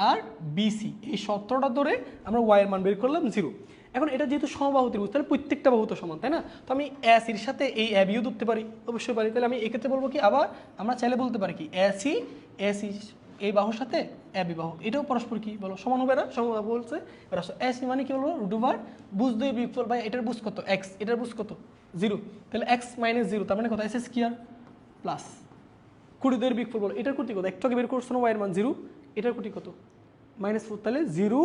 আর বিসি এই সূত্রটা ধরে আমরা ওয়াই এর মান বের করলাম 0। এখন এটা যেহেতু সমবাহু ত্রিভুজ তাহলে প্রত্যেকটা বাহু তো সমান, তাই না। তো আমি এসির সাথে এই এবিও ধরতে পারি, অবশ্যই পারি। তাহলে আমি এক্ষেত্রে বলবো কি, আবার আমরা চাইলে বলতে পারি কি এসি এই বাহুর সাথে এবি বাহু এটাও পরস্পর কি বলো সমান হবে না, সমান বলছে। এবার আসো এসি মানে কি বলবো, রুট ওভার বুঝ দুই বিয়োগফল বা এটার বুঝ কত এক্স, এটার বুঝ কত 0। তাহলে এক্স মাইনাস 0 তার মানে কত এস স্কয়ার প্লাস কুড়ি দুইয়ের বিয়োগফল বলো এটার কুটি কত, একটু আগে বের করছো না ওয়াই এর মান 0, এটার কুটি কত -4, তাহলে 0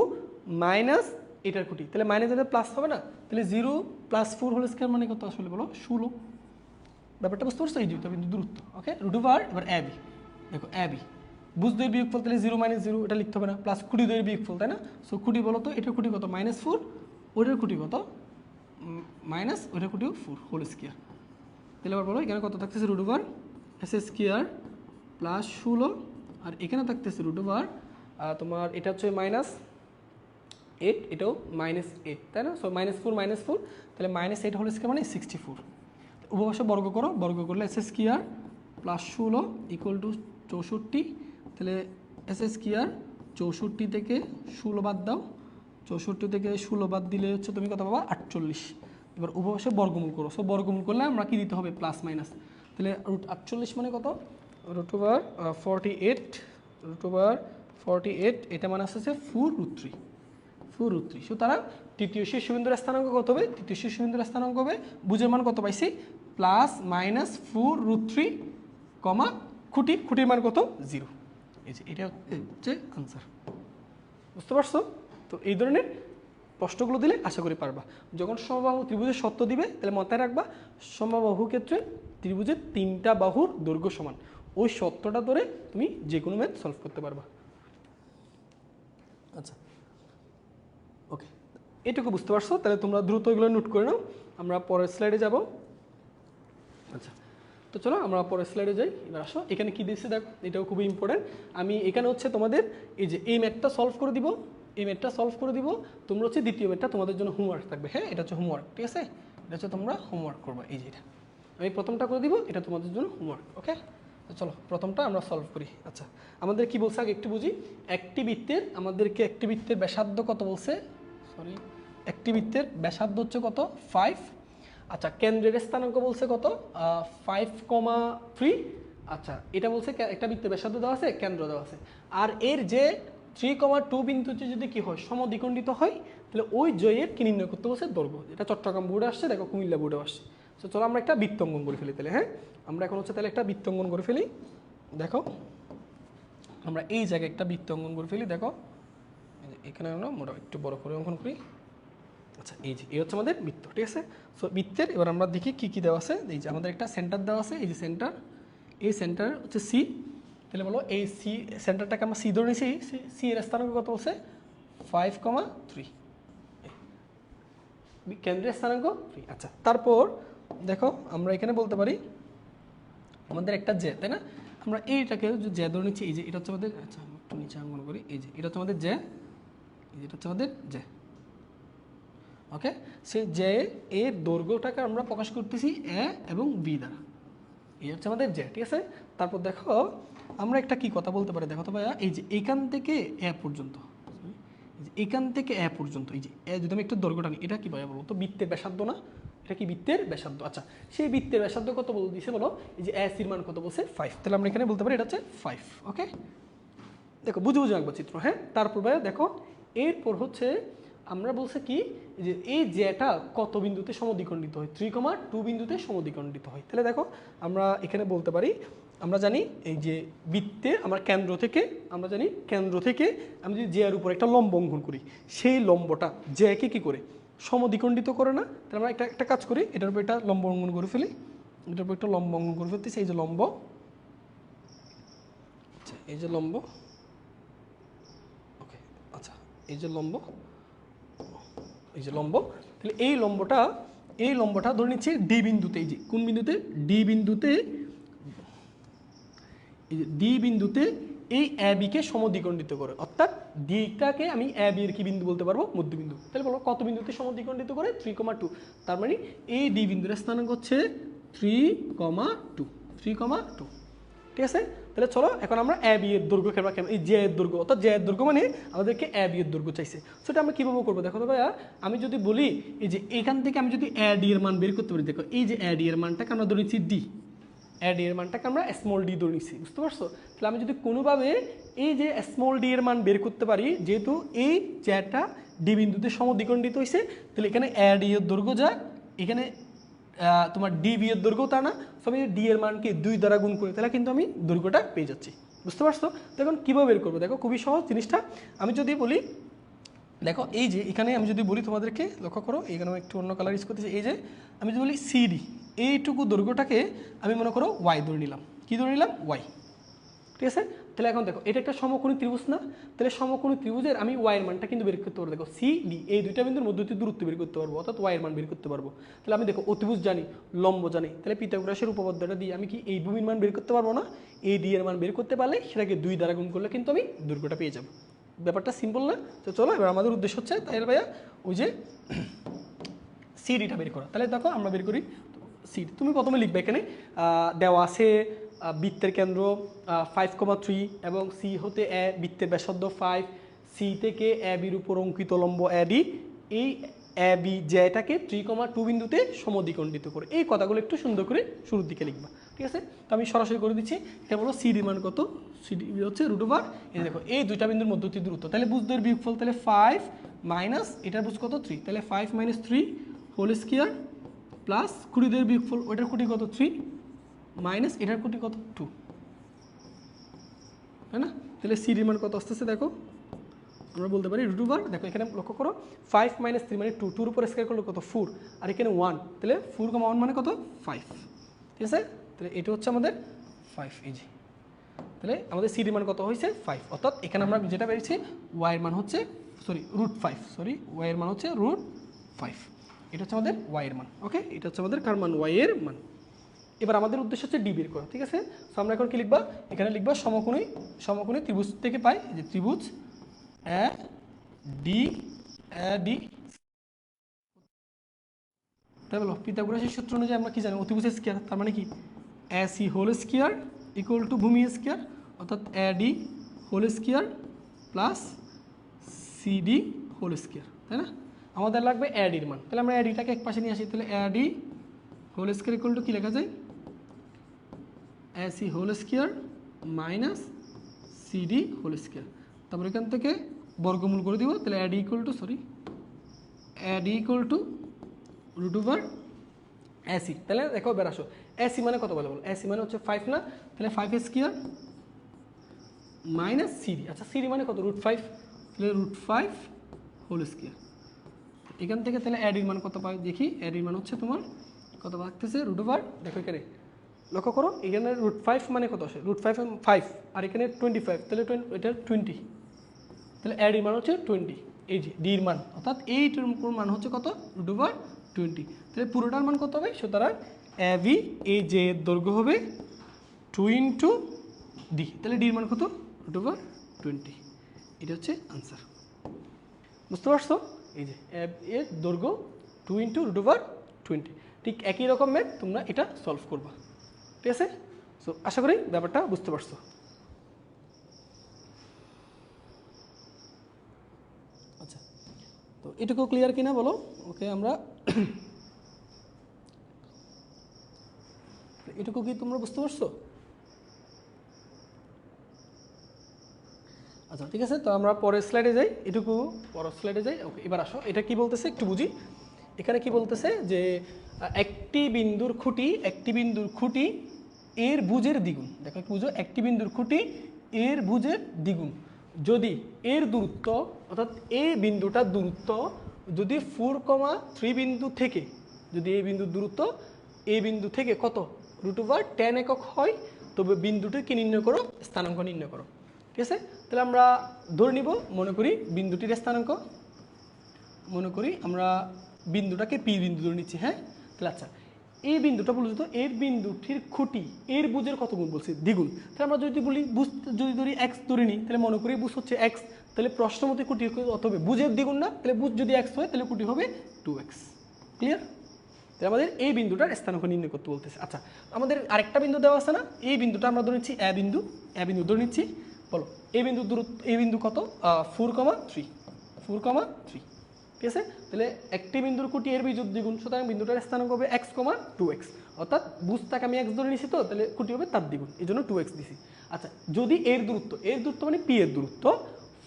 মাইনাস এটার কুটি, তাহলে মাইনাস এটা প্লাস হবে না, তাহলে 0 প্লাস 4 হোল স্কয়ার মানে কত আসলে বলো 16। ব্যাপারটা বুঝতে পারছো, এই যে কিন্তু দূরত্ব, ওকে রুট ওভার এবার এবি, দেখো এবি বুঝ দুই বিয়োগফল তাহলে 0 মাইনাস 0 এটা লিখতে হবে না, প্লাস কুড়ি দুইয়ের বিয়োগফল, তাই না। সো কুটি বলো তো এটার কুটি কত -4, ওইটার কুটি কত মাইনাস ওইটার কুটি 4 হোল স্কয়ার। তাহলে আবার বলো এখানে কত থাকতেছে root over S square plus 16, আর এখানে থাকতেছে রুট ওভার তোমার এটা হচ্ছে -8, এটাও -8, তাই না। সো -4 তাহলে -8 হোল স্কয়ার মানে 64। উপবাসে বর্গ করো, বর্গ করলে S square plus 16 equal to 64। তাহলে এস স্কয়ার 64 থেকে 16 বাদ দাও, 64 থেকে 16 বাদ দিলে হচ্ছে তুমি কত পাবা 48। এবার উপবাসে বর্গমূল করো, সো বর্গমূল করলে আমরা কি দিতে হবে প্লাস মাইনাস, তাহলে রুট 48 মানে কত রুট ওভার 48, এটা মানে আসছে 4√3। সুতরাং তৃতীয় শীর্ষবিন্দুর স্থানাঙ্ক কত হবে, তৃতীয় শীর্ষবিন্দুর স্থানাঙ্ক হবে বুঝের মান কত পাইছি +-4√3, খুঁটির মান কত 0। এই যে এটা হচ্ছে আনসার, বুঝতে পারছো। তো এই ধরনের প্রশ্নগুলো দিলে আশা করি পারবা। যখন সমবাহু ত্রিভুজের সত্য দিবে তাহলে মাথায় রাখবা সমবাহু ক্ষেত্রে ত্রিভুজের 3টা বাহুর দৈর্ঘ্য সমান, ওই সত্যটা ধরে তুমি যে কোনো ম্যাথ সলভ করতে পারবা। আচ্ছা ওকে, এটুকু বুঝতে পারছো, তাহলে তোমরা দ্রুত এগুলো নোট করে নাও, আমরা পরের স্লাইডে যাব। আচ্ছা তো চলো আমরা পরের স্লাইডে যাই। এবার আসো এখানে কী দিয়েছে দেখো, এটাও খুবই ইম্পর্টেন্ট। আমি এখানে হচ্ছে তোমাদের এই যে এই ম্যাথটা সলভ করে দিব, তোমরা হচ্ছে দ্বিতীয় ম্যাথটা তোমাদের জন্য হোমওয়ার্ক থাকবে, হ্যাঁ এটা হচ্ছে হোমওয়ার্ক, ঠিক আছে, এটা হচ্ছে তোমরা হোমওয়ার্ক করবা। এই যে এটা আমি প্রথমটা করে দিব, এটা তোমাদের জন্য হোমওয়ার্ক, ওকে। তো চলো প্রথমটা আমরা সলভ করি। আচ্ছা আমাদের কি বলছে আগে একটু বুঝি, একটি বৃত্তের ব্যাসার্ধ কত বলছে, একটি বৃত্তের ব্যাসার্ধ হচ্ছে কত 5। আচ্ছা কেন্দ্রের স্থানাঙ্ক বলছে কত 5,3। আচ্ছা এটা বলছে একটা বৃত্তের ব্যাসার্ধ দেওয়া আছে, কেন্দ্র দেওয়া আছে, আর এর যে 3,2 বিন্দুতে যদি কি হয় সমদ্বিখণ্ডিত হয় তাহলে ওই জয়ের কি নির্ণয় করতে বলছে দৈর্ঘ্য। এটা চট্টগ্রাম বোর্ডে আসছে, দেখো কুমিল্লা বোর্ডে আসছে। তো চলো আমরা একটা বৃত্তঙ্কন করে ফেলি তাহলে, হ্যাঁ আমরা এখন হচ্ছে তাহলে একটা বৃত্তঙ্কন করে ফেলি। দেখো আমরা এই জায়গায় একটা বৃত্ত অঙ্কন করে ফেলি। দেখো এখানে আমরা মোটা একটু বড় করে অঙ্কন করি। আচ্ছা এই যে এই হচ্ছে আমাদের বৃত্ত, ঠিক আছে। সো বৃত্তের এবার আমরা দেখি কি কি দেওয়া আছে। এই যে আমাদের একটা সেন্টার দেওয়া আছে, এই যে সেন্টার, এই সেন্টার হচ্ছে সি। তাহলে বলো এই সি সেন্টারটাকে আমরা সি ধরে নিয়েছি, সি এর স্থানাঙ্ক কত বলছে 5,3, কেন্দ্রের স্থানাঙ্ক 3। আচ্ছা তারপর দেখো আমরা এখানে বলতে পারি আমাদের একটা জে, তাই না, আমরা এইটাকে জে ধরে নিচ্ছি। এই যে এটা হচ্ছে আমাদের, আচ্ছা আমি একটু নিচে অঙ্কন করি। এই যে এটা হচ্ছে আমাদের জে, এটা হচ্ছে আমাদের জে, ওকে। সেই জে এর দৈর্ঘ্যটাকে আমরা প্রকাশ করতেছি এ এবং বি দ্বারা, এই হচ্ছে আমাদের জে, ঠিক আছে। তারপর দেখো আমরা একটা কি কথা বলতে পারি, দেখো তো ভাইয়া, এই যে এখান থেকে এ পর্যন্ত, এখান থেকে এ পর্যন্ত, এই যে এ যদি আমি একটু দৈর্ঘ্যটা নিই, এটা কি ভাইয়া বলো তো বৃত্তের ব্যাসার্ধ না, এটা কি বৃত্তের ব্যাসার্ধ। আচ্ছা সেই বৃত্তের ব্যাসার্ধ কত বলে দিয়েছে বলো, এই যে এর মান কত বলছে 5, তাহলে আমরা এখানে বলতে পারি এটা হচ্ছে 5, ওকে। দেখো বুঝে বুঝে আঁকবো চিত্র, হ্যাঁ। তারপর ভাইয়া দেখো এরপর হচ্ছে আমরা বলছে কি যে এই জেটা কত বিন্দুতে সমদ্বিখণ্ডিত হয়, 3,2 বিন্দুতে সমদ্বিখণ্ডিত হয়। তাহলে দেখো আমরা এখানে বলতে পারি, আমরা জানি এই যে বৃত্তের আমরা কেন্দ্র থেকে, আমরা জানি কেন্দ্র থেকে আমি যদি জে এর উপর একটা লম্ব অঙ্কন করি, সেই লম্বটা জেকে কি করে সমদ্বিখণ্ডিত করে না। তাহলে আমরা একটা কাজ করি, এটার উপর একটা লম্ব অঙ্কন করে ফেলি, এটার উপর একটা লম্ব অঙ্কন করে ফেলতেছি। এই যে লম্ব, আচ্ছা এই যে লম্ব, ওকে, আচ্ছা এই যে লম্ব, এই যে লম্ব, তাহলে এই লম্বটা ধরে নিচ্ছে ডি বিন্দুতে, এই যে কোন বিন্দুতে, ডি বিন্দুতে, এই যে ডি বিন্দুতে এই এ বিকে সমদ্বিখণ্ডিত করে, অর্থাৎ ডিটাকে আমি এ বি এর কি বিন্দু বলতে পারবো, মধ্যবিন্দু। তাহলে বলো কত বিন্দুতে সমদ্বিখণ্ডিত করে 3,2, তার মানে এই ডি বিন্দুর স্থানাঙ্ক হচ্ছে 3,2, 3,2, ঠিক আছে। তাহলে চলো এখন আমরা এ বি এর দৈর্ঘ্য কেমন, এই জে এর দৈর্ঘ্য, অর্থাৎ জে এর দৈর্ঘ্য মানে আমাদেরকে এ বি এর দৈর্ঘ্য চাইছে। সেটা আমরা কীভাবে করবো দেখো তো ভাইয়া, আমি যদি বলি এই যে এখান থেকে আমি যদি এ ডি এর মান বের করতে পারি, দেখো এই যে এ ডি এর মানটাকে আমরা ধরে নিচ্ছি ডি, এ ডি এর মানটাকে আমরা স্মল ডি ধরে নিচ্ছি, বুঝতে পারছো। তাহলে আমি যদি কোনোভাবে এই যে স্মল ডি এর মান বের করতে পারি, যেহেতু এই জেটা ডি বিন্দুতে সমদ্বিখণ্ডিত হয়েছে, তাহলে এখানে এ ডি এর দৈর্ঘ্য যা, এখানে তোমার ডিবি এর দৈর্ঘ্য তা না, সো আমি ডি এর মানকে 2 দ্বারা গুণ করি, তাহলে কিন্তু আমি দৈর্ঘ্যটা পেয়ে যাচ্ছি, বুঝতে পারছো। দেখুন কীভাবে বের করবো, দেখো খুবই সহজ জিনিসটা। আমি যদি বলি দেখো এই যে এখানে আমি যদি বলি তোমাদেরকে লক্ষ্য করো, এখানে আমি একটু অন্য কালার ইউজ করতেছি। এই যে আমি যদি বলি সিডি, এইটুকু দৈর্ঘ্যটাকে আমি মনে করো ওয়াই ধরে নিলাম, কী ধরে নিলাম, ওয়াই, ঠিক আছে। তাহলে এখন দেখো এটা একটা সমকোণী ত্রিভুজ না, তাহলে সমকোণী ত্রিভুজের আমি ওয়াইয়ের মানটা কিন্তু বের করতে পারবো। দেখো সি ডি এই দুইটা বিন্দুর মধ্যে দূরত্ব বের করতে পারবো, অর্থাৎ ওয়াইয়ের মান বের করতে পারবো। তাহলে আমি দেখো অতিভুজ জানি, লম্ব জানি, তাহলে পিথাগোরাসের উপপাদ্যটা দিয়ে আমি কি এই ভূমির মান বের করতে পারবো না, এই ডি এর মান বের করতে পারলে সেটাকে 2 দ্বারা গুণ করলে কিন্তু আমি দৈর্ঘ্যটা পেয়ে যাবো। ব্যাপারটা সিম্পল না? তো চলো এবার আমাদের উদ্দেশ্য হচ্ছে তাহলে ভাইয়া ওই যে সিডিটা বের করা। তাহলে দেখো আমরা বের করি সিডি। তুমি প্রথমে লিখবে এখানে দেওয়া আছে বৃত্তের কেন্দ্র 5,3 এবং সি হতে এ বৃত্তের ব্যাসার্ধ 5, সি থেকে এ বির উপর অঙ্কিত লম্ব এ ডি, এই এ বি যেটাকে 3,2 বিন্দুতে সমদ্বিখণ্ডিত করে, এই কথাগুলো একটু সুন্দর করে শুরুর দিকে লিখবা, ঠিক আছে। তো আমি সরাসরি করে দিচ্ছি, এটা বলো সিডি মান কত, সিডি হচ্ছে √, এই দেখো এই দুইটা বিন্দুর মধ্যবর্তী দূরত্ব, তাহলে বুঝদের বিয়োগফল, তাহলে 5 মাইনাস এটার বুঝ কত 3, তাহলে 5 - 3 হোল স্কয়ার প্লাস কুড়িদের বিয়োগফল, ওইটার কোটি কত 3 মাইনাস এটার কোটি কত 2, তাই না। তাহলে সিডির মান কত আসতেছে দেখো, আমরা বলতে পারি √, দেখো এখানে লক্ষ্য করো 5 - 3 মানে 2, 2 উপর স্কয়ার করলে কত 4, আর এখানে 1, তাহলে 4,1 মানে কত 5, ঠিক আছে। তাহলে এটা হচ্ছে আমাদের 5 ইজি। তাহলে আমাদের সিডির মান কত হয়েছে 5, অর্থাৎ এখানে আমরা যেটা পেয়েছি ওয়াইয়ের মান হচ্ছে √5, ওয়াইয়ের মান হচ্ছে √5, এটা হচ্ছে আমাদের ওয়াইয়ের মান, ওকে। এটা হচ্ছে আমাদের কার মান, ওয়াইয়ের মান। এবার আমাদের উদ্দেশ্য হচ্ছে ডি বের করা, ঠিক আছে। সো আমরা এখন কি লিখবা, এখানে লিখবা সমকোণী ত্রিভুজ থেকে পাই, যে ত্রিভুজ এ ডি, তাই বলো পিথাগোরাসের সূত্র অনুযায়ী আমরা কি জানি, অতিভুজের স্কয়ার, তার মানে কি A C whole square equal to ভূমি স্কয়ার, অর্থাৎ A D whole square plus CD whole square, তাই না। আমাদের লাগবে এ ডির মান, তাহলে আমরা এ ডিটাকে এক পাশে নিয়ে আসি, তাহলে A D whole square equal to কী লেখা যায়, A C whole square minus CD whole square, তারপর এখান থেকে বর্গমূল করে দিব, তাহলে A D equal to √, AC. তাহলে দেখো বেরাসো এসি মানে কত বলে বলো, এসি মানে হচ্ছে 5 না, তাহলে 5 স্কয়ার মাইনাস সিডি। আচ্ছা সিডি মানে কত √5, তাহলে √5 হোল স্কোয়ার। এখান থেকে তাহলে অ্যাডির মান কত পাই দেখি, অ্যাডির মান হচ্ছে তোমার কত থাকতেছে √, দেখো এখানে লক্ষ্য করো এখানে √5 মানে কত আসে, √5 5 আর এখানে 25, তাহলে এটা 20, তাহলে অ্যাডির মান হচ্ছে 20। এই যে ডির মান অর্থাৎ এইটার মান হচ্ছে কত √20, তাহলে পুরোটার মান কত হবে, সুতরাং এবি এই যে দৈর্ঘ্য হবে 2 × ডি, তাহলে ডির মান কত √20, এটা হচ্ছে আনসার। বুঝতে পারছো, এই যে এর দৈর্ঘ্য 2 × √20, ঠিক একই রকম ম্যাথ তোমরা এটা সলভ করবা, ঠিক আছে। সো আশা করি ব্যাপারটা বুঝতে পারছো। আচ্ছা তো এটুকু ক্লিয়ার কিনা বলো, ওকে আমরা এটুকু কি তোমরা বুঝতে পারছো? আচ্ছা ঠিক আছে, তো আমরা পরের স্লাইডে যাই, এটুকু পরের স্লাইডে যাই। ওকে এবার আসো, এটা কি বলতেছে একটু বুঝি। এখানে কি বলতেছে যে একটি বিন্দুর খুঁটি এর ভুজের দ্বিগুণ, দেখো একটু বুঝো, একটি বিন্দুর খুঁটি এর ভুজের দ্বিগুণ যদি এর দূরত্ব অর্থাৎ এই বিন্দুটার দূরত্ব যদি 4,3 বিন্দু থেকে, যদি এই বিন্দুর দূরত্ব এই বিন্দু থেকে কত √10 একক হয়, তবে বিন্দুটির কি নির্ণয় করো, স্থানাঙ্ক নির্ণয় করো, ঠিক আছে। তাহলে আমরা ধরে নিব, মনে করি বিন্দুটির স্থানাঙ্ক, মনে করি আমরা বিন্দুটাকে পি বিন্দু ধরে নিচ্ছি, হ্যাঁ। তাহলে আচ্ছা এই বিন্দুটা বলছি তো এর বিন্দুটির খুঁটি এর বুঝের কত গুণ বলছি, দ্বিগুণ। তাহলে আমরা যদি বলি বুঝ যদি ধরি এক্স ধরে নিই, তাহলে মনে করি বুঝ হচ্ছে এক্স, তাহলে প্রশ্ন মতে খুঁটি কত হবে, বুঝের দ্বিগুণ না, তাহলে বুঝ যদি এক্স হয় তাহলে খুঁটি হবে 2x, ক্লিয়ার। তাহলে আমাদের এই বিন্দুটার স্থানাঙ্ক নির্ণয় করতে বলতেছে। আচ্ছা আমাদের আরেকটা বিন্দু দেওয়া আছে না, এই বিন্দুটা আমরা ধরে নিচ্ছি এ বিন্দু ধরে নিচ্ছি, বলো এই বিন্দুর দূরত্ব, এই বিন্দু কত 4,3, ঠিক আছে। তাহলে একটি বিন্দুর খুঁটি এর বিদ্যুৎ দ্বিগুণ, সুতরাং বিন্দুটার স্থানাঙ্ক হবে x, 2x, অর্থাৎ বুঝটাকে আমি x ধরে নিছি, তো তাহলে খুঁটি হবে তার দ্বিগুণ, এই জন্য 2x দিছি। আচ্ছা যদি এর দূরত্ব মানে পি এর দূরত্ব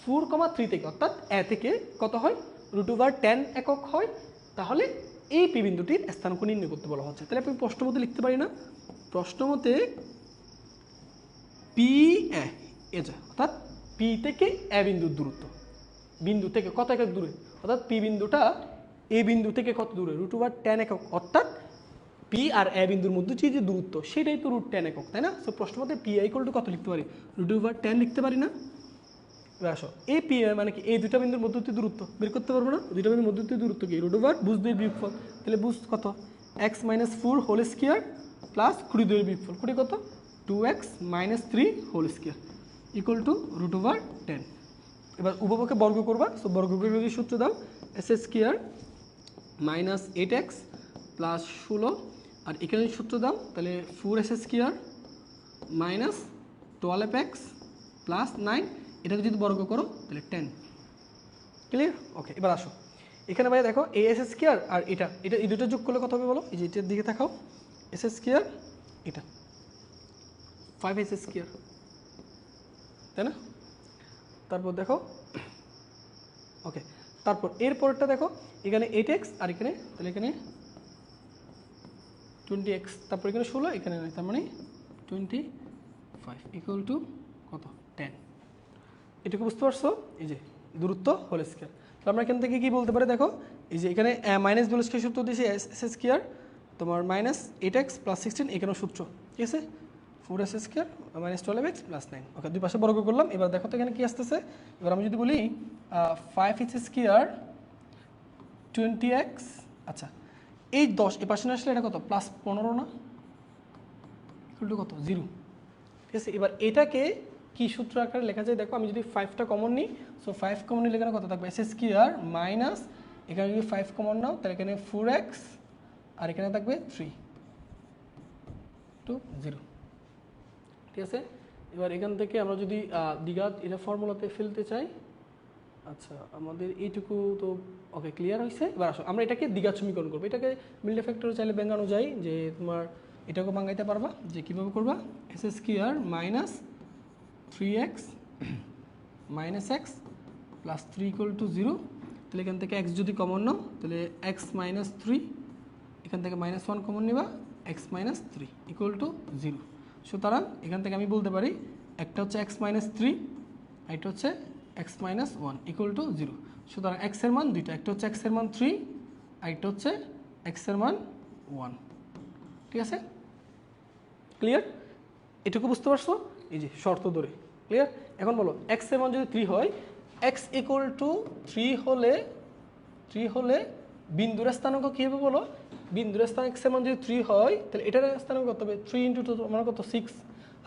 4,3 থেকে অর্থাৎ এ থেকে কত হয় √10 একক হয়, তাহলে এই পি বিন্দুটির স্থানাঙ্ক নির্ণয় করতে বলা হচ্ছে। তাহলে আপনি প্রশ্ন মতে লিখতে পারি না, প্রশ্ন মতে পি এ যা অর্থাৎ পি থেকে এ বিন্দুর দূরত্ব, বিন্দু থেকে কত একক দূরে, অর্থাৎ পি বিন্দুটা এ বিন্দু থেকে কত দূরে √10 একক, অর্থাৎ পি আর এ বিন্দুর মধ্যে যে দূরত্ব সেটাই তো √10 একক, তাই না। সো প্রশ্ন মতে পি = কত লিখতে পারি, √10 লিখতে পারি না। এবার আসো এই পি মানে কি, এই দুটা বিন্দুর মধ্যবর্তী দূরত্ব বের করতে পারবো না, দুইটা বিন্দুর মধ্যবর্তী দূরত্ব কি বুঝ দুই বিয়োগফল, তাহলে বুঝ কত x - 4 হোল স্কয়ার প্লাস খুঁটি দুই বিয়োগফল, খুঁটি কত 2x - 3 হোল স্কয়ার = √10। এবার উভয়পক্ষে বর্গ করবা, সো বর্গ করে যদি সূত্র দাও s² - 8x প্লাস 16, আর এখানে সূত্র দাও তাহলে 4s² - 12x প্লাস 9, এটাকে যদি বর্গ করো তাহলে 10, ক্লিয়ার। ওকে এবার আসো এখানে ভাই দেখো এই s² আর এটা এই দুটো যোগ করলে কত হবে বলো, এই যে এটার দিকে তাকাও, s² এটা 5s², তাই না। তারপর দেখো ওকে, তারপর এরপরটা দেখো এখানে 8x আর এখানে, তাহলে এখানে 20x, তারপর এখানে 16, এখানে তার মানে 25 কত 10, এটুকু বুঝতে পারছো। এই যে দূরত্ব হোল স্কয়ার, তাহলে আমরা এখান থেকে কি বলতে পারি দেখো, এই যে এখানে মাইনাস হোল স্কয়ার সূত্র দিয়েছি s² তোমার -8x + 16, এখানেও সূত্র, ঠিক আছে 4s² - 12x + 9, ওকে দুই পাশে বর্গ করলাম। এবার দেখো তো এখানে কি আসতেছে, এবার আমি যদি বলি 5h² 20x, আচ্ছা এই 10 এ পাশে আসলে এটা কত +15 না, কত 0, ঠিক আছে। এবার এটাকে কি সূত্র আকারে লেখা যায় দেখো, আমি যদি 5টা কমন নিই, সো 5 কমন নিলে এখানে কত থাকবে s² মাইনাস, এখানে যদি 5 কমন নাও তাহলে এখানে 4x আর এখানে থাকবে 3 2 0, ঠিক আছে। এবার এখান থেকে আমরা যদি দ্বিঘাত এটা ফর্মুলাতে ফেলতে চাই, আচ্ছা আমাদের এইটুকু তো ওকে ক্লিয়ার হয়েছে। এবার আসো আমরা এটাকে দ্বিঘাত সমীকরণ করবো, এটাকে মিডল ফ্যাক্টর চাইলে ব্যাঙ্গানো যায়, যে তোমার এটাকে ভাঙাইতে পারবা, যে কীভাবে করবা s² - 3x - x প্লাস 3 = 0, তাহলে এখান থেকে x যদি কমন নাও তাহলে x - 3, এখান থেকে -1 কমন নিবা x - 3 = 0, সুতরাং এখান থেকে আমি বলতে পারি একটা হচ্ছে এক্স মাইনাস থ্রি, এটা হচ্ছে x minus one equal to zero. সুতরাং এক্সের মান দুইটা, একটা হচ্ছে এক্সের মান থ্রি, আর একটা হচ্ছে এক্সের মান ওয়ান। ঠিক আছে, ক্লিয়ার? এটুকু বুঝতে পারছো? এই যে শর্ত ধরে, ক্লিয়ার? এখন বলো এক্সের মান যদি থ্রি হয়, এক্স ইকুয়াল টু থ্রি হলে বিন্দুর স্থানাঙ্ক কী হবে বলো? বিন্দুর স্থানাঙ্ক এক্সের মান যদি থ্রি হয় তাহলে এটার স্থানাঙ্ক কত হবে? থ্রি ইন্টু টু মানে কত? সিক্স।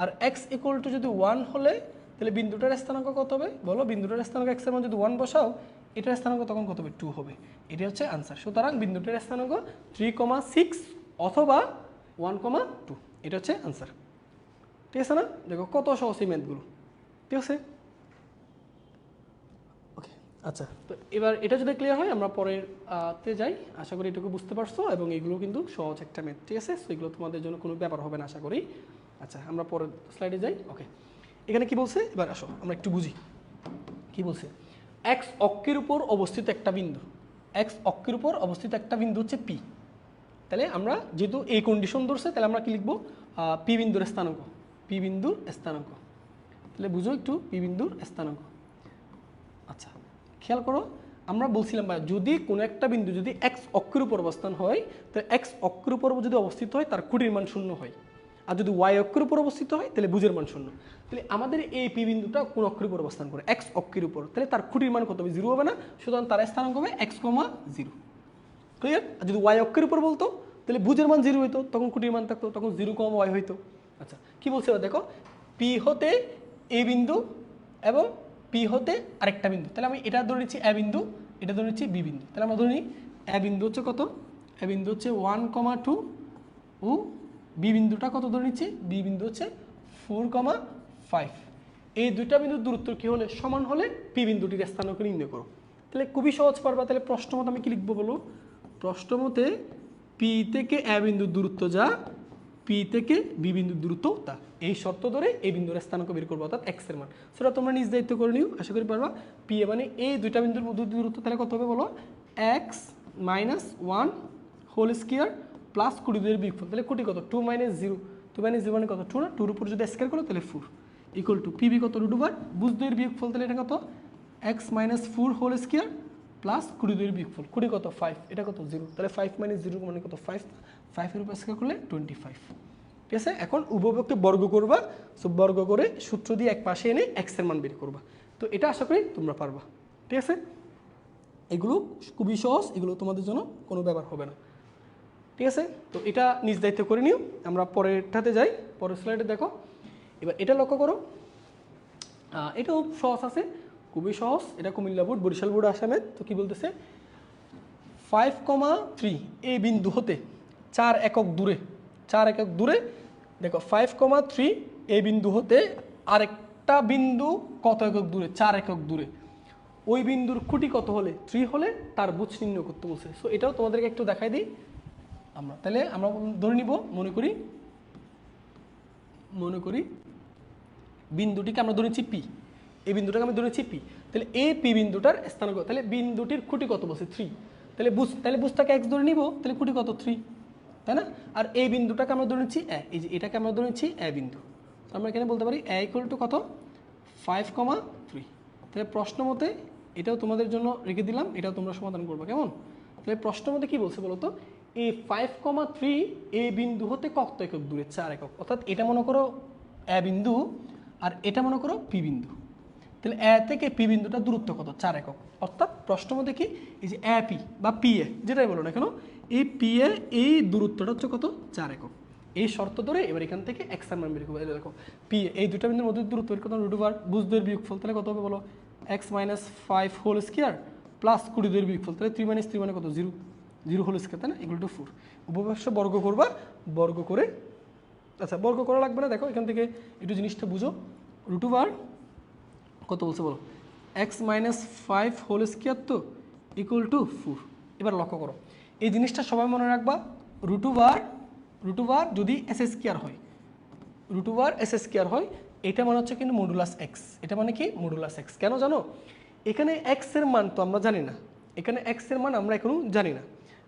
আর এক্স ইকুয়াল টু যদি ওয়ান হলে তাহলে বিন্দুটার স্থানাঙ্ক কত হবে বলো? বিন্দুটার স্থানাঙ্ক এক্সের মান যদি ওয়ান বসাও, এটার স্থানাঙ্ক তখন কত হবে? টু হবে। এটি হচ্ছে আনসার। সুতরাং বিন্দুটার স্থানাঙ্ক 3,6 অথবা 1,2, এটা হচ্ছে আনসার। ঠিক আছে না? দেখো কত সহজ এই ম্যাথগুলো। ঠিক আছে, ওকে। আচ্ছা, তো এবার এটা যদি ক্লিয়ার হয় আমরা পরের তে যাই। আশা করি এটুকু বুঝতে পারছো, এবং এগুলো কিন্তু সহজ একটা ম্যাথ। ঠিক আছে, সো এগুলো তোমাদের জন্য কোনো ব্যাপার হবে না আশা করি। আচ্ছা, আমরা পরের স্লাইডে যাই। ওকে, এখানে কি বলছে এবার আসো আমরা একটু বুঝি। কি বলছে? এক্স অক্ষের উপর অবস্থিত একটা বিন্দু, এক্স অক্ষের উপর অবস্থিত একটা বিন্দু হচ্ছে পি। তাহলে আমরা যেহেতু এই কন্ডিশন ধরছে, তাহলে আমরা কি লিখবো? পি বিন্দুর স্থানাঙ্ক, পি বিন্দুর স্থানাঙ্ক। তাহলে বুঝো একটু পি বিন্দুর স্থানাঙ্ক। আচ্ছা, খেয়াল করো, আমরা বলছিলাম যদি কোনো একটা বিন্দু যদি এক্স অক্ষের উপর অবস্থান হয়, তাহলে এক্স অক্ষের উপর যদি অবস্থিত হয় তার খুঁটির মান শূন্য হয়। আর যদি ওয়াই অক্ষের উপর অবস্থিত হয় তাহলে ভুজের মান শূন্য। তাহলে আমাদের এই পি বিন্দুটা কোন অক্ষের উপর অবস্থান করে? এক্স অক্ষের উপর। তাহলে তার খুঁটির মান কত হবে? জিরো হবে না? সুতরাং তার স্থানাঙ্ক হবে এক্স কমা জিরো। ক্লিয়ার? আর যদি ওয়াই অক্ষের উপর বলতো তাহলে ভুজের মান জিরো হইতো, তখন খুঁটির মান থাকতো, তখন জিরো কমা ওয়াই হইতো। আচ্ছা, কি বলছে দেখো, পি হতে এ বিন্দু এবং পি হতে আরেকটা বিন্দু। তাহলে আমি এটা ধরে নিচ্ছি এ বিন্দু, এটা ধরে নিচ্ছি বি বিন্দু। তাহলে আমরা ধরে নিই এ বিন্দু হচ্ছে কত? এ বিন্দু হচ্ছে 1,2 ও বি বিন্দুটা কত ধরে নিচ্ছি? বি বিন্দু হচ্ছে 4,5। এই দুইটা বিন্দুর দূরত্ব কি হলে সমান হলে পি বিন্দুটির স্থানাঙ্ক নির্ণয় করো। তাহলে খুবই সহজ পারবা। তাহলে প্রশ্ন মতে আমি কি লিখবো বলো? প্রশ্ন মতে পি থেকে এ বিন্দুর দূরত্ব যা, পি থেকে বি বিন্দুর দূরত্ব তা। এই শর্ত ধরে এই বিন্দুর স্থানাঙ্ক বের করবো, অর্থাৎ এক্স এর মান। সেটা তোমরা নিজ দায়িত্ব করে নিও, আশা করি পারবা। পি এ মানে এই দুইটা বিন্দুর মধ্যে দূরত্ব, তাহলে কত হবে বলো? X minus one whole square plus 20 বিয়োগফল। তাহলে কোটি কত? 2 মাইনাস 0, 2 মাইনাস 0 মানে কত? 2 না? 2 উপর যদি স্কোয়ার করো তাহলে 4 ইকুয়াল টু পিবি কত? রুট ওভার বুঝ 2 এর বিয়োগফল। তাহলে এটা কত? X minus 4 whole square plus 20 এর বিয়োগফল। 20 কত? 5, এটা কত? 0। তাহলে 5 মাইনাস 0 মানে কত? 5, 5 এর উপর স্কোয়ার করলে 25। ঠিক আছে, এখন উভয়পক্ষকে বর্গ করবা। সো বর্গ করে সূত্র দিয়ে এক পাশে এনে এক্স এর মান বের করবা। তো এটা আশা করি তোমরা পারবা। ঠিক আছে, এগুলো খুবই সহজ, এগুলো তোমাদের জন্য কোনো ব্যাপার হবে না। ঠিক আছে, তো এটা নিজ দায়িত্ব করে নিও। আমরা পরেরটাতে যাই, পরের স্লাইডে দেখো। এবার এটা লক্ষ্য করো, এটাও সহজ আছে, খুবই সহজ। এটা কুমিল্লা বোর্ড, বরিশাল বোর্ড, আসামে। তো কি বলতেছে? 5,3 এই বিন্দু হতে 4 একক দূরে, 4 একক দূরে দেখো 5,3 এই বিন্দু হতে আরেকটা বিন্দু কত একক দূরে? 4 একক দূরে। ওই বিন্দুর খুঁটি কত হলে? 3 হলে তার বুঝ নির্ণয় করতে বলছে। সো এটাও তোমাদেরকে একটু দেখাই দিই আমরা। তাহলে আমরা ধরে নিব, মনে করি বিন্দুটিকে আমরা ধরেছি পি, এই বিন্দুটাকে আমি ধরেছি পি। তাহলে এই পি বিন্দুটার স্থানাঙ্ক, তাহলে বিন্দুটির খুঁটি কত বলছে? 3। তাহলে বুঝটাকে এক্স ধরে নিব, তাহলে খুঁটি কত? 3, তাই না? আর এই বিন্দুটাকে আমরা ধরে নিচ্ছি এ, এই যে এটাকে আমরা ধরে নিচ্ছি এ বিন্দু। তো আমরা এখানে বলতে পারি এ ইকুয়াল টু কত? 5,3। তাহলে প্রশ্ন মতে এটাও তোমাদের জন্য রেখে দিলাম, এটাও তোমরা সমাধান করবে, কেমন? তাহলে প্রশ্ন মতে কি বলছে বলো তো? এই 5,3 এই বিন্দু হতে কত একক দূরে? 4 একক। অর্থাৎ এটা মনে করো এ বিন্দু, আর এটা মনে করো পি বিন্দু। তাহলে এ থেকে পি বিন্দুটা দূরত্ব কত? 4 একক। অর্থাৎ প্রশ্ন মধ্যে কি, এই যে এ পি বা পি এ যেটাই বলো না কেন, এই পি এ এই দূরত্বটা হচ্ছে কত? 4 একক। এই শর্ত ধরে এবার এখান থেকে এক্স এর মান বের করবো। দেখো পি এ এই দুটা বিন্দুর মধ্যে দূরত্ব বের করতে রুট ওভার বুঝ 2 এর বিয়োগফল। তাহলে কত হবে বলো? X minus 5 whole square plus 20 এর বিয়োগফল। তাহলে 3 মাইনাস 3 মানে কত? 0, 0 হোল স্কোয়ার, তাই না? Equal to 4। উপপাদ্য বর্গ করবা, বর্গ করে, আচ্ছা বর্গ করা লাগবে না। দেখো এখান থেকে একটু জিনিসটা বুঝো। রুট ওভার কত বলছে বলো? এক্স মাইনাস 5 হোল স্কোয়ার তো ইকুয়াল টু 4। এবার লক্ষ্য করো, এই জিনিসটা সবাই মনে রাখবা। রুট ওভার যদি এস স্কোয়ার হয়, রুট ওভার এস স্কোয়ার হয়, এটা মানে হচ্ছে কিন্তু মডুলাস এক্স। এটা মানে কি? Modulus x. কেন জানো? এখানে এক্স এর মান তো আমরা জানি না, এখানে এক্স এর মান আমরা এখনো জানি না।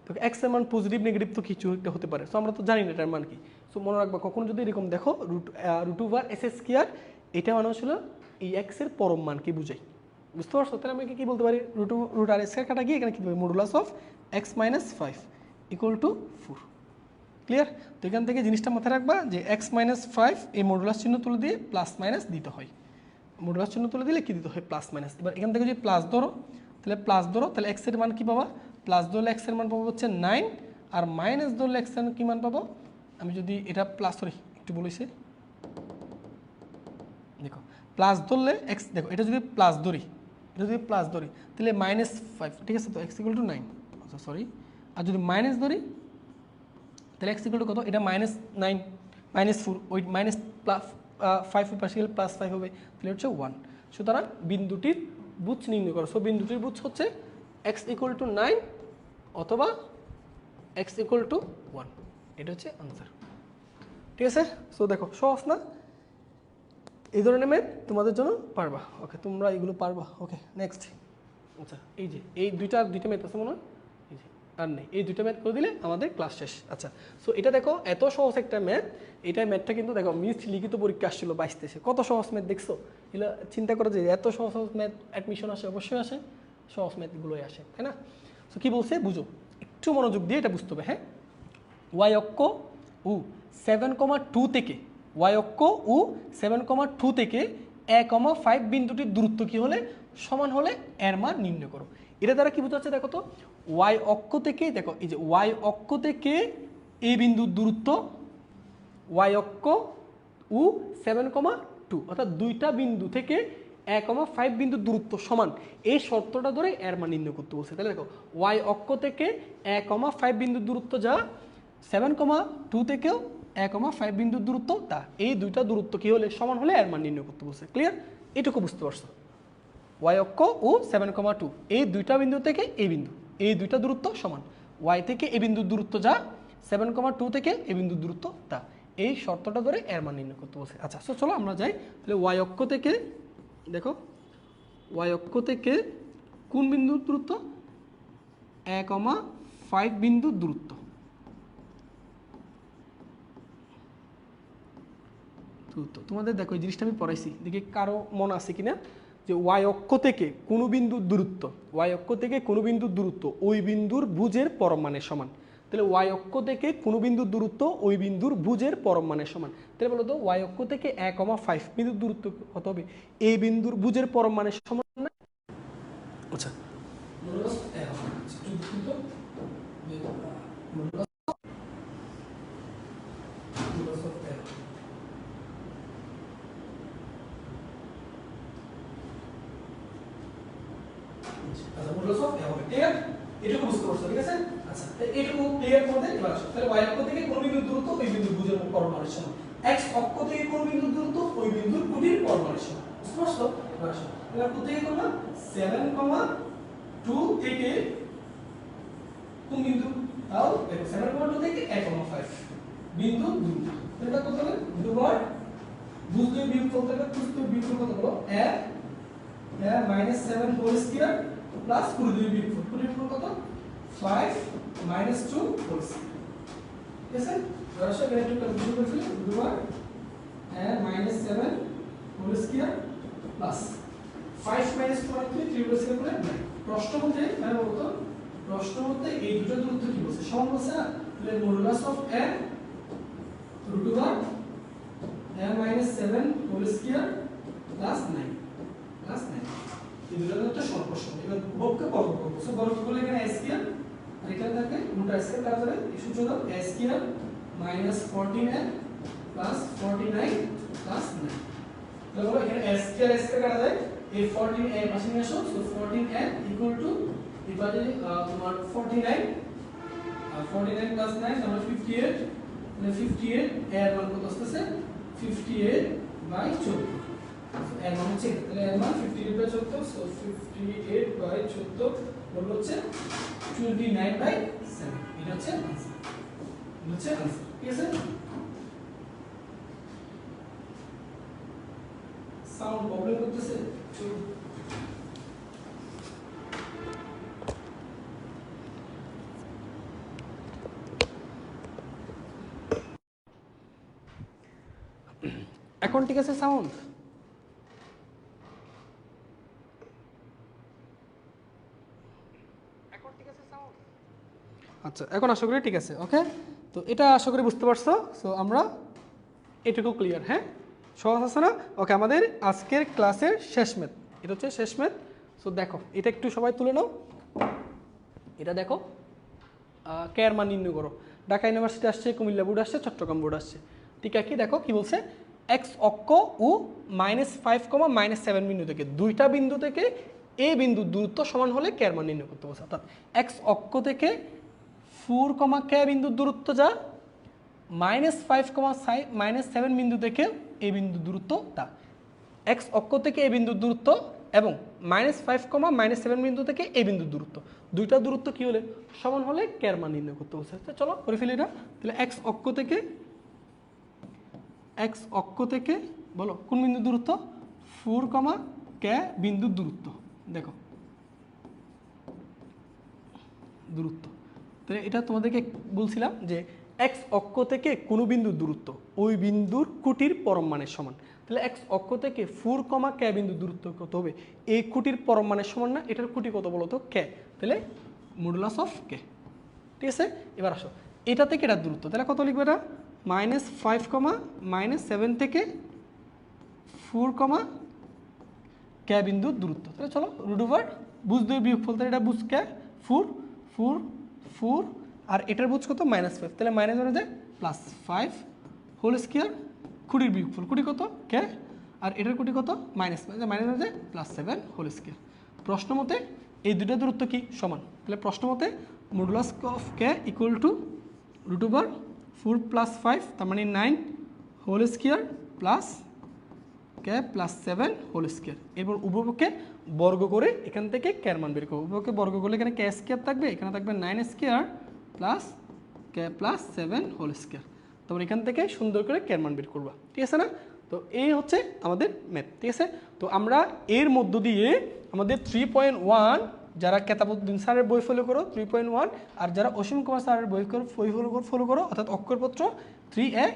তো এক্স এর মান পজিটিভ নেগেটিভ তো কিছু একটা হতে পারে, সো আমরা তো জানি না এটার মান কি। সো মনে রাখবা, কখনো যদি এরকম দেখো রুট ওভার এস স্কোয়ার এটা মানে হলো এই এক্স এর পরম মানকে বুঝাই, বুঝতে পারছো? তাহলে আমি কি বলতে পারি, রুট আর স্কয়ার কাটা গিয়ে এখানে কি হবে, modulus of x minus 5 equal to 4। Clear? তো এখান থেকে জিনিসটা মাথায় রাখবা যে এক্স মাইনাস 5 এই মডুলাস চিহ্ন তুলে দিয়ে প্লাস মাইনাস দিতে হয়, মডুলাস চিহ্ন তুলে দিলে কি দিতে হয়, প্লাস মাইনাস। এবার এখান থেকে যদি প্লাস ধরো তাহলে এক্স এর মান কি পাবা, প্লাস ধরলে এক্স এর মান পাবো হচ্ছে 9, আর মাইনাস ধরলে এক্স এর কি মান পাবো, আমি যদি এটা প্লাস, সরি একটু বলেছি, দেখো প্লাস ধরলে এক্স, দেখো এটা যদি প্লাস ধরি, তাহলে -5, ঠিক আছে? তো এক্স ইকুয়াল টু 9, আচ্ছা সরি, আর যদি মাইনাস ধরি তাহলে এক্স ইকুয়াল টু কত, এটা -9 -4, ওই -5 পাশে গেলে +5 হবে, তাহলে হচ্ছে 1। সুতরাং বিন্দুটির বুচ নির্ণয় করো। সো বিন্দুটির বুচ হচ্ছে এক্স ইকুয়াল টু 9 অথবা এক্স ইকুয়াল টু 1, এটা হচ্ছে আনসার। ঠিক আছে? সো দেখো সহজ না, এই ধরনের ম্যাথ তোমাদের জন্য পারবা। ওকে, তোমরা এগুলো পারবা। ওকে, নেক্সট। আচ্ছা, এই যে এই দুইটা ম্যাথ আছে মনে হয়, এই যে আর নেই, এই দুইটা ম্যাথ করে দিলে আমাদের ক্লাস শেষ। আচ্ছা, সো এটা দেখো এত সহজ একটা ম্যাথ, এটা ম্যাথটা কিন্তু দেখো মিক্সড লিখিত পরীক্ষা আসছিল 22-23, কত সহজ ম্যাথ দেখছো? এগুলো চিন্তা করো যে এত সহজ ম্যাথ অ্যাডমিশন আসে, অবশ্যই আসে, সহজ ম্যাথগুলোই আসে, তাই না? সো কী বলছে বুঝো, একটু মনোযোগ দিয়ে এটা বুঝতে হবে। হ্যাঁ, ওয়াই অক্ষ ও 7,2 থেকে, ওয়াই অক্ষ ও 7,2 থেকে 1,5 বিন্দুটির দূরত্ব কি হলে সমান হলে এর মান নির্ণয় করো। এটা দ্বারা কি বোঝাচ্ছে দেখো তো, ওয়াই অক্ষ থেকে, দেখো এই যে ওয়াই অক্ষ থেকে এই বিন্দুর দূরত্ব, ওয়াই অক্ষ ও 7,2, অর্থাৎ দুইটা বিন্দু থেকে 1,5 বিন্দুর দূরত্ব সমান, এই শর্তটা ধরে এর মান নির্ণয় করতে বলছে। তাহলে দেখো ওয়াই অক্ষ থেকে 1,5 বিন্দুর দূরত্ব যা, 7,2 থেকেও 1,5 বিন্দুর দূরত্ব তা, এই দুইটা দূরত্ব কি হলে সমান হলে এর মান নির্ণয় করতে বলছে। ক্লিয়ার? এটুকু বুঝতে পারছো? ওয়াই অক্ষ ও 7,2 এই দুইটা বিন্দু থেকে এই বিন্দু, এই দুইটা দূরত্ব সমান, ওয়াই থেকে এই বিন্দুর দূরত্ব যা, 7,2 থেকে এই বিন্দুর দূরত্ব তা, এই শর্তটা ধরে এর মান নির্ণয় করতে বলছে। আচ্ছা, সো চলো আমরা যাই। তাহলে ওয়াই অক্ষ থেকে, দেখো ওয়াই অক্ষ থেকে কোন বিন্দুর দূরত্ব, 1,5 বিন্দুর দূরত্ব, তোমাদের দেখো এই জিনিসটা আমি পড়াইছি, দেখি কারো মনে আছে কিনা, যে ওয়াই অক্ষ থেকে কোনো বিন্দুর দূরত্ব, ওয়াই অক্ষ থেকে কোনো বিন্দুর দূরত্ব ওই বিন্দুর ভুজের পরম মানের সমান। তাহলে ওয়াই অক্ষ থেকে কোনো বিন্দুর দূরত্ব ওই বিন্দুর ভুজের পরম মানের সমান। তাহলে বলো তো ওয়াই অক্ষ থেকে 1,5 বিন্দুর দূরত্ব কত হবে, এই বিন্দুর ভুজের পরম মানের সমান না? আচ্ছা, এটুকু বুঝতে পারছো? ঠিক আছে? আচ্ছা, এটুকু ক্লিয়ার করে দেন। এবার তাহলে y অক্ষ থেকে কোন বিন্দুর দূরত্ব ওই বিন্দুর ভুজের পরমাণুর সমান, x অক্ষ থেকে কোন বিন্দুর দূরত্ব ওই বিন্দুর কোটির পরমাণুর সমান। বুঝতে পারছো? এবার কোথায় করলাম, 7,2 থেকে কোন বিন্দু, তাও দেখো 7,2 থেকে 1,5 বিন্দু দূরত্ব, এটা কত হবে, দুবার ভুজ দুই বিয়োগ করতে হবে, ভুজ দুই বিয়োগ কত হলো, -7 হোল স্কয়ার প্লাস 2 বিয়োগ 4 কত, 5 -2 হোল স্কয়ার। ঠিক আছে? দর্শক এটা একটু ক্যালকুলেট করে ফেলি, দুবার -7 হোল স্কয়ার প্লাস 5 -2 মানে 3 হোল স্কয়ার করে 9। প্রশ্ন মধ্যে মানে বলতো, প্রশ্ন মধ্যে এই দুটো দূরত্ব কি বলছে, সমান বলছে না? তাহলে modulus of n √7 whole square plus 9 এই দুটো দূরত্ব সমান। এবার বর্গকে বর্গ করব, সো বর্গ করলে এখানে a স্কয়ার আর এখানে থাকবে √a স্কয়ার, কাটা যাবে এই সূত্র দাও, a square -14n plus 49 plus 9। তাহলে বলো এখানে a স্কয়ার কাটা যায়, এই 14 এর পাশে নিয়ে আসো, সো 14n ইকুয়াল টু এবারে তোমার 49 প্লাস 9 তাহলে 58, তাহলে 58 এর মান কত আসছে, 58/14। এর মান হচ্ছে, তাহলে এর মান 58/14, সো 58/14 বল হচ্ছে 29/7। এটা হচ্ছে आंसर, ঠিক আছে? সাউন্ড প্রবলেম করতেছে, এখন ঠিক আছে সাউন্ড? আচ্ছা এখন আশা করি ঠিক আছে ওকে। তো এটা আশা করি বুঝতে পারছো। সো আমরা এটুকু ক্লিয়ার, হ্যাঁ সহজ আছে না? ওকে, আমাদের আজকের ক্লাসের শেষ ম্যাথ, এটা হচ্ছে শেষ ম্যাথ। সো দেখো এটা একটু সবাই তুলে নাও, এটা দেখো কে এর মান নির্ণয় করো। ঢাকা ইউনিভার্সিটি আসছে, কুমিল্লা বোর্ড আসছে, চট্টগ্রাম বোর্ড আসছে, ঠিক আছে? দেখো কি বলছে, এক্স অক্ষ ও -5, -7 বিন্দু থেকে, দুইটা বিন্দু থেকে এ বিন্দু দূরত্ব সমান হলে কে এর মান নির্ণয় করতে বলছে। অর্থাৎ এক্স অক্ষ থেকে 4, কে বিন্দুর দূরত্ব যা, -5, -7 বিন্দু থেকে এ বিন্দুর দূরত্ব তা। এক্স অক্ষ থেকে এ বিন্দুর দূরত্ব এবং -5, -7 বিন্দু থেকে এ বিন্দুর দূরত্ব, দুইটা দূরত্ব কি হলে সমান হলে কে এর মান নির্ণয় করতে বলছে। চলো করে ফেলি এটা। তাহলে এক্স অক্ষ থেকে বলো কোন বিন্দুর দূরত্ব, 4, কে বিন্দুর দূরত্ব। দেখো দূরত্ব, তাহলে এটা তোমাদেরকে বলছিলাম যে এক্স অক্ষ থেকে কোনো বিন্দুর দূরত্ব ওই বিন্দুর কুটির পরম মানের সমান। তাহলে এক্স অক্ষ থেকে 4, কে বিন্দুর দূরত্ব কত হবে, এই কুটির পরম মানের সমান না, এটার কুটি কত বলো তো, কে। তাহলে মডুলাস অফ কে, ঠিক আছে? এবার আসো এটা থেকে এটার দূরত্ব, তাহলে কত লিখবে এটা, -5, -7 থেকে 4, কে বিন্দুর দূরত্ব। তাহলে চলো রুট ওভার বুঝ দুই বিয়োগফল, তাহলে এটা বুঝ কে 4, 4, 4 আর এটার বুঝ কত -5, তাহলে মাইনাস হয়ে যায় +5 হোল স্কয়ার, কুড়ির বিয়োগফল, কুড়ি কত কে, আর এটার কুটি কত -5, মাইনাস হয়ে যায় +7 হোল স্কয়ার। প্রশ্ন মতে এই দুইটা দূরত্ব কি সমান, তাহলে প্রশ্ন মতে modulus of K equal to root over 4 + 5 তার মানে 9 whole square plus K +7 whole square. এরপর উভয়পক্ষে বর্গ করে এখান থেকে কে এর মান বের করবো। উভয়পক্ষে বর্গ করলে এখানে কে স্কয়ার থাকবে, এখানে থাকবে 9 square plus K +7 whole square. তারপর এখান থেকে সুন্দর করে কে এর মান বের করবা, ঠিক আছে না? তো এই হচ্ছে আমাদের ম্যাথ, ঠিক আছে? তো আমরা এর মধ্য দিয়ে আমাদের 3.1 যারা কেতাবুদ্দিন স্যারের বই ফলো করো 3.1, আর যারা অসীম কুমার স্যারের বই ফলো করো অর্থাৎ অক্ষরপত্র 3A,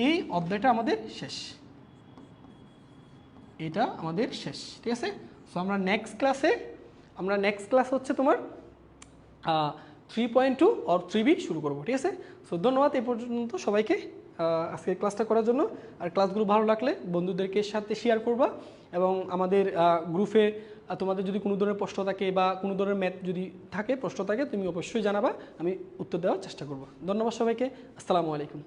এই অধ্যায়টা আমাদের শেষ, এটা আমাদের শেষ, ঠিক আছে? সো আমরা নেক্সট ক্লাস হচ্ছে তোমার 3.2 আর 3B শুরু করবো, ঠিক আছে? সো ধন্যবাদ এই পর্যন্ত সবাইকে আজকের ক্লাসটা করার জন্য। আর ক্লাসগুলো ভালো লাগলে বন্ধুদেরকে সাথে শেয়ার করবা, এবং আমাদের গ্রুপে তোমাদের যদি কোনো ধরনের প্রশ্ন থাকে বা কোনো ধরনের ম্যাথ যদি থাকে প্রশ্ন থাকে তুমি অবশ্যই জানাবা, আমি উত্তর দেওয়ার চেষ্টা করব। ধন্যবাদ সবাইকে, আসসালামু আলাইকুম।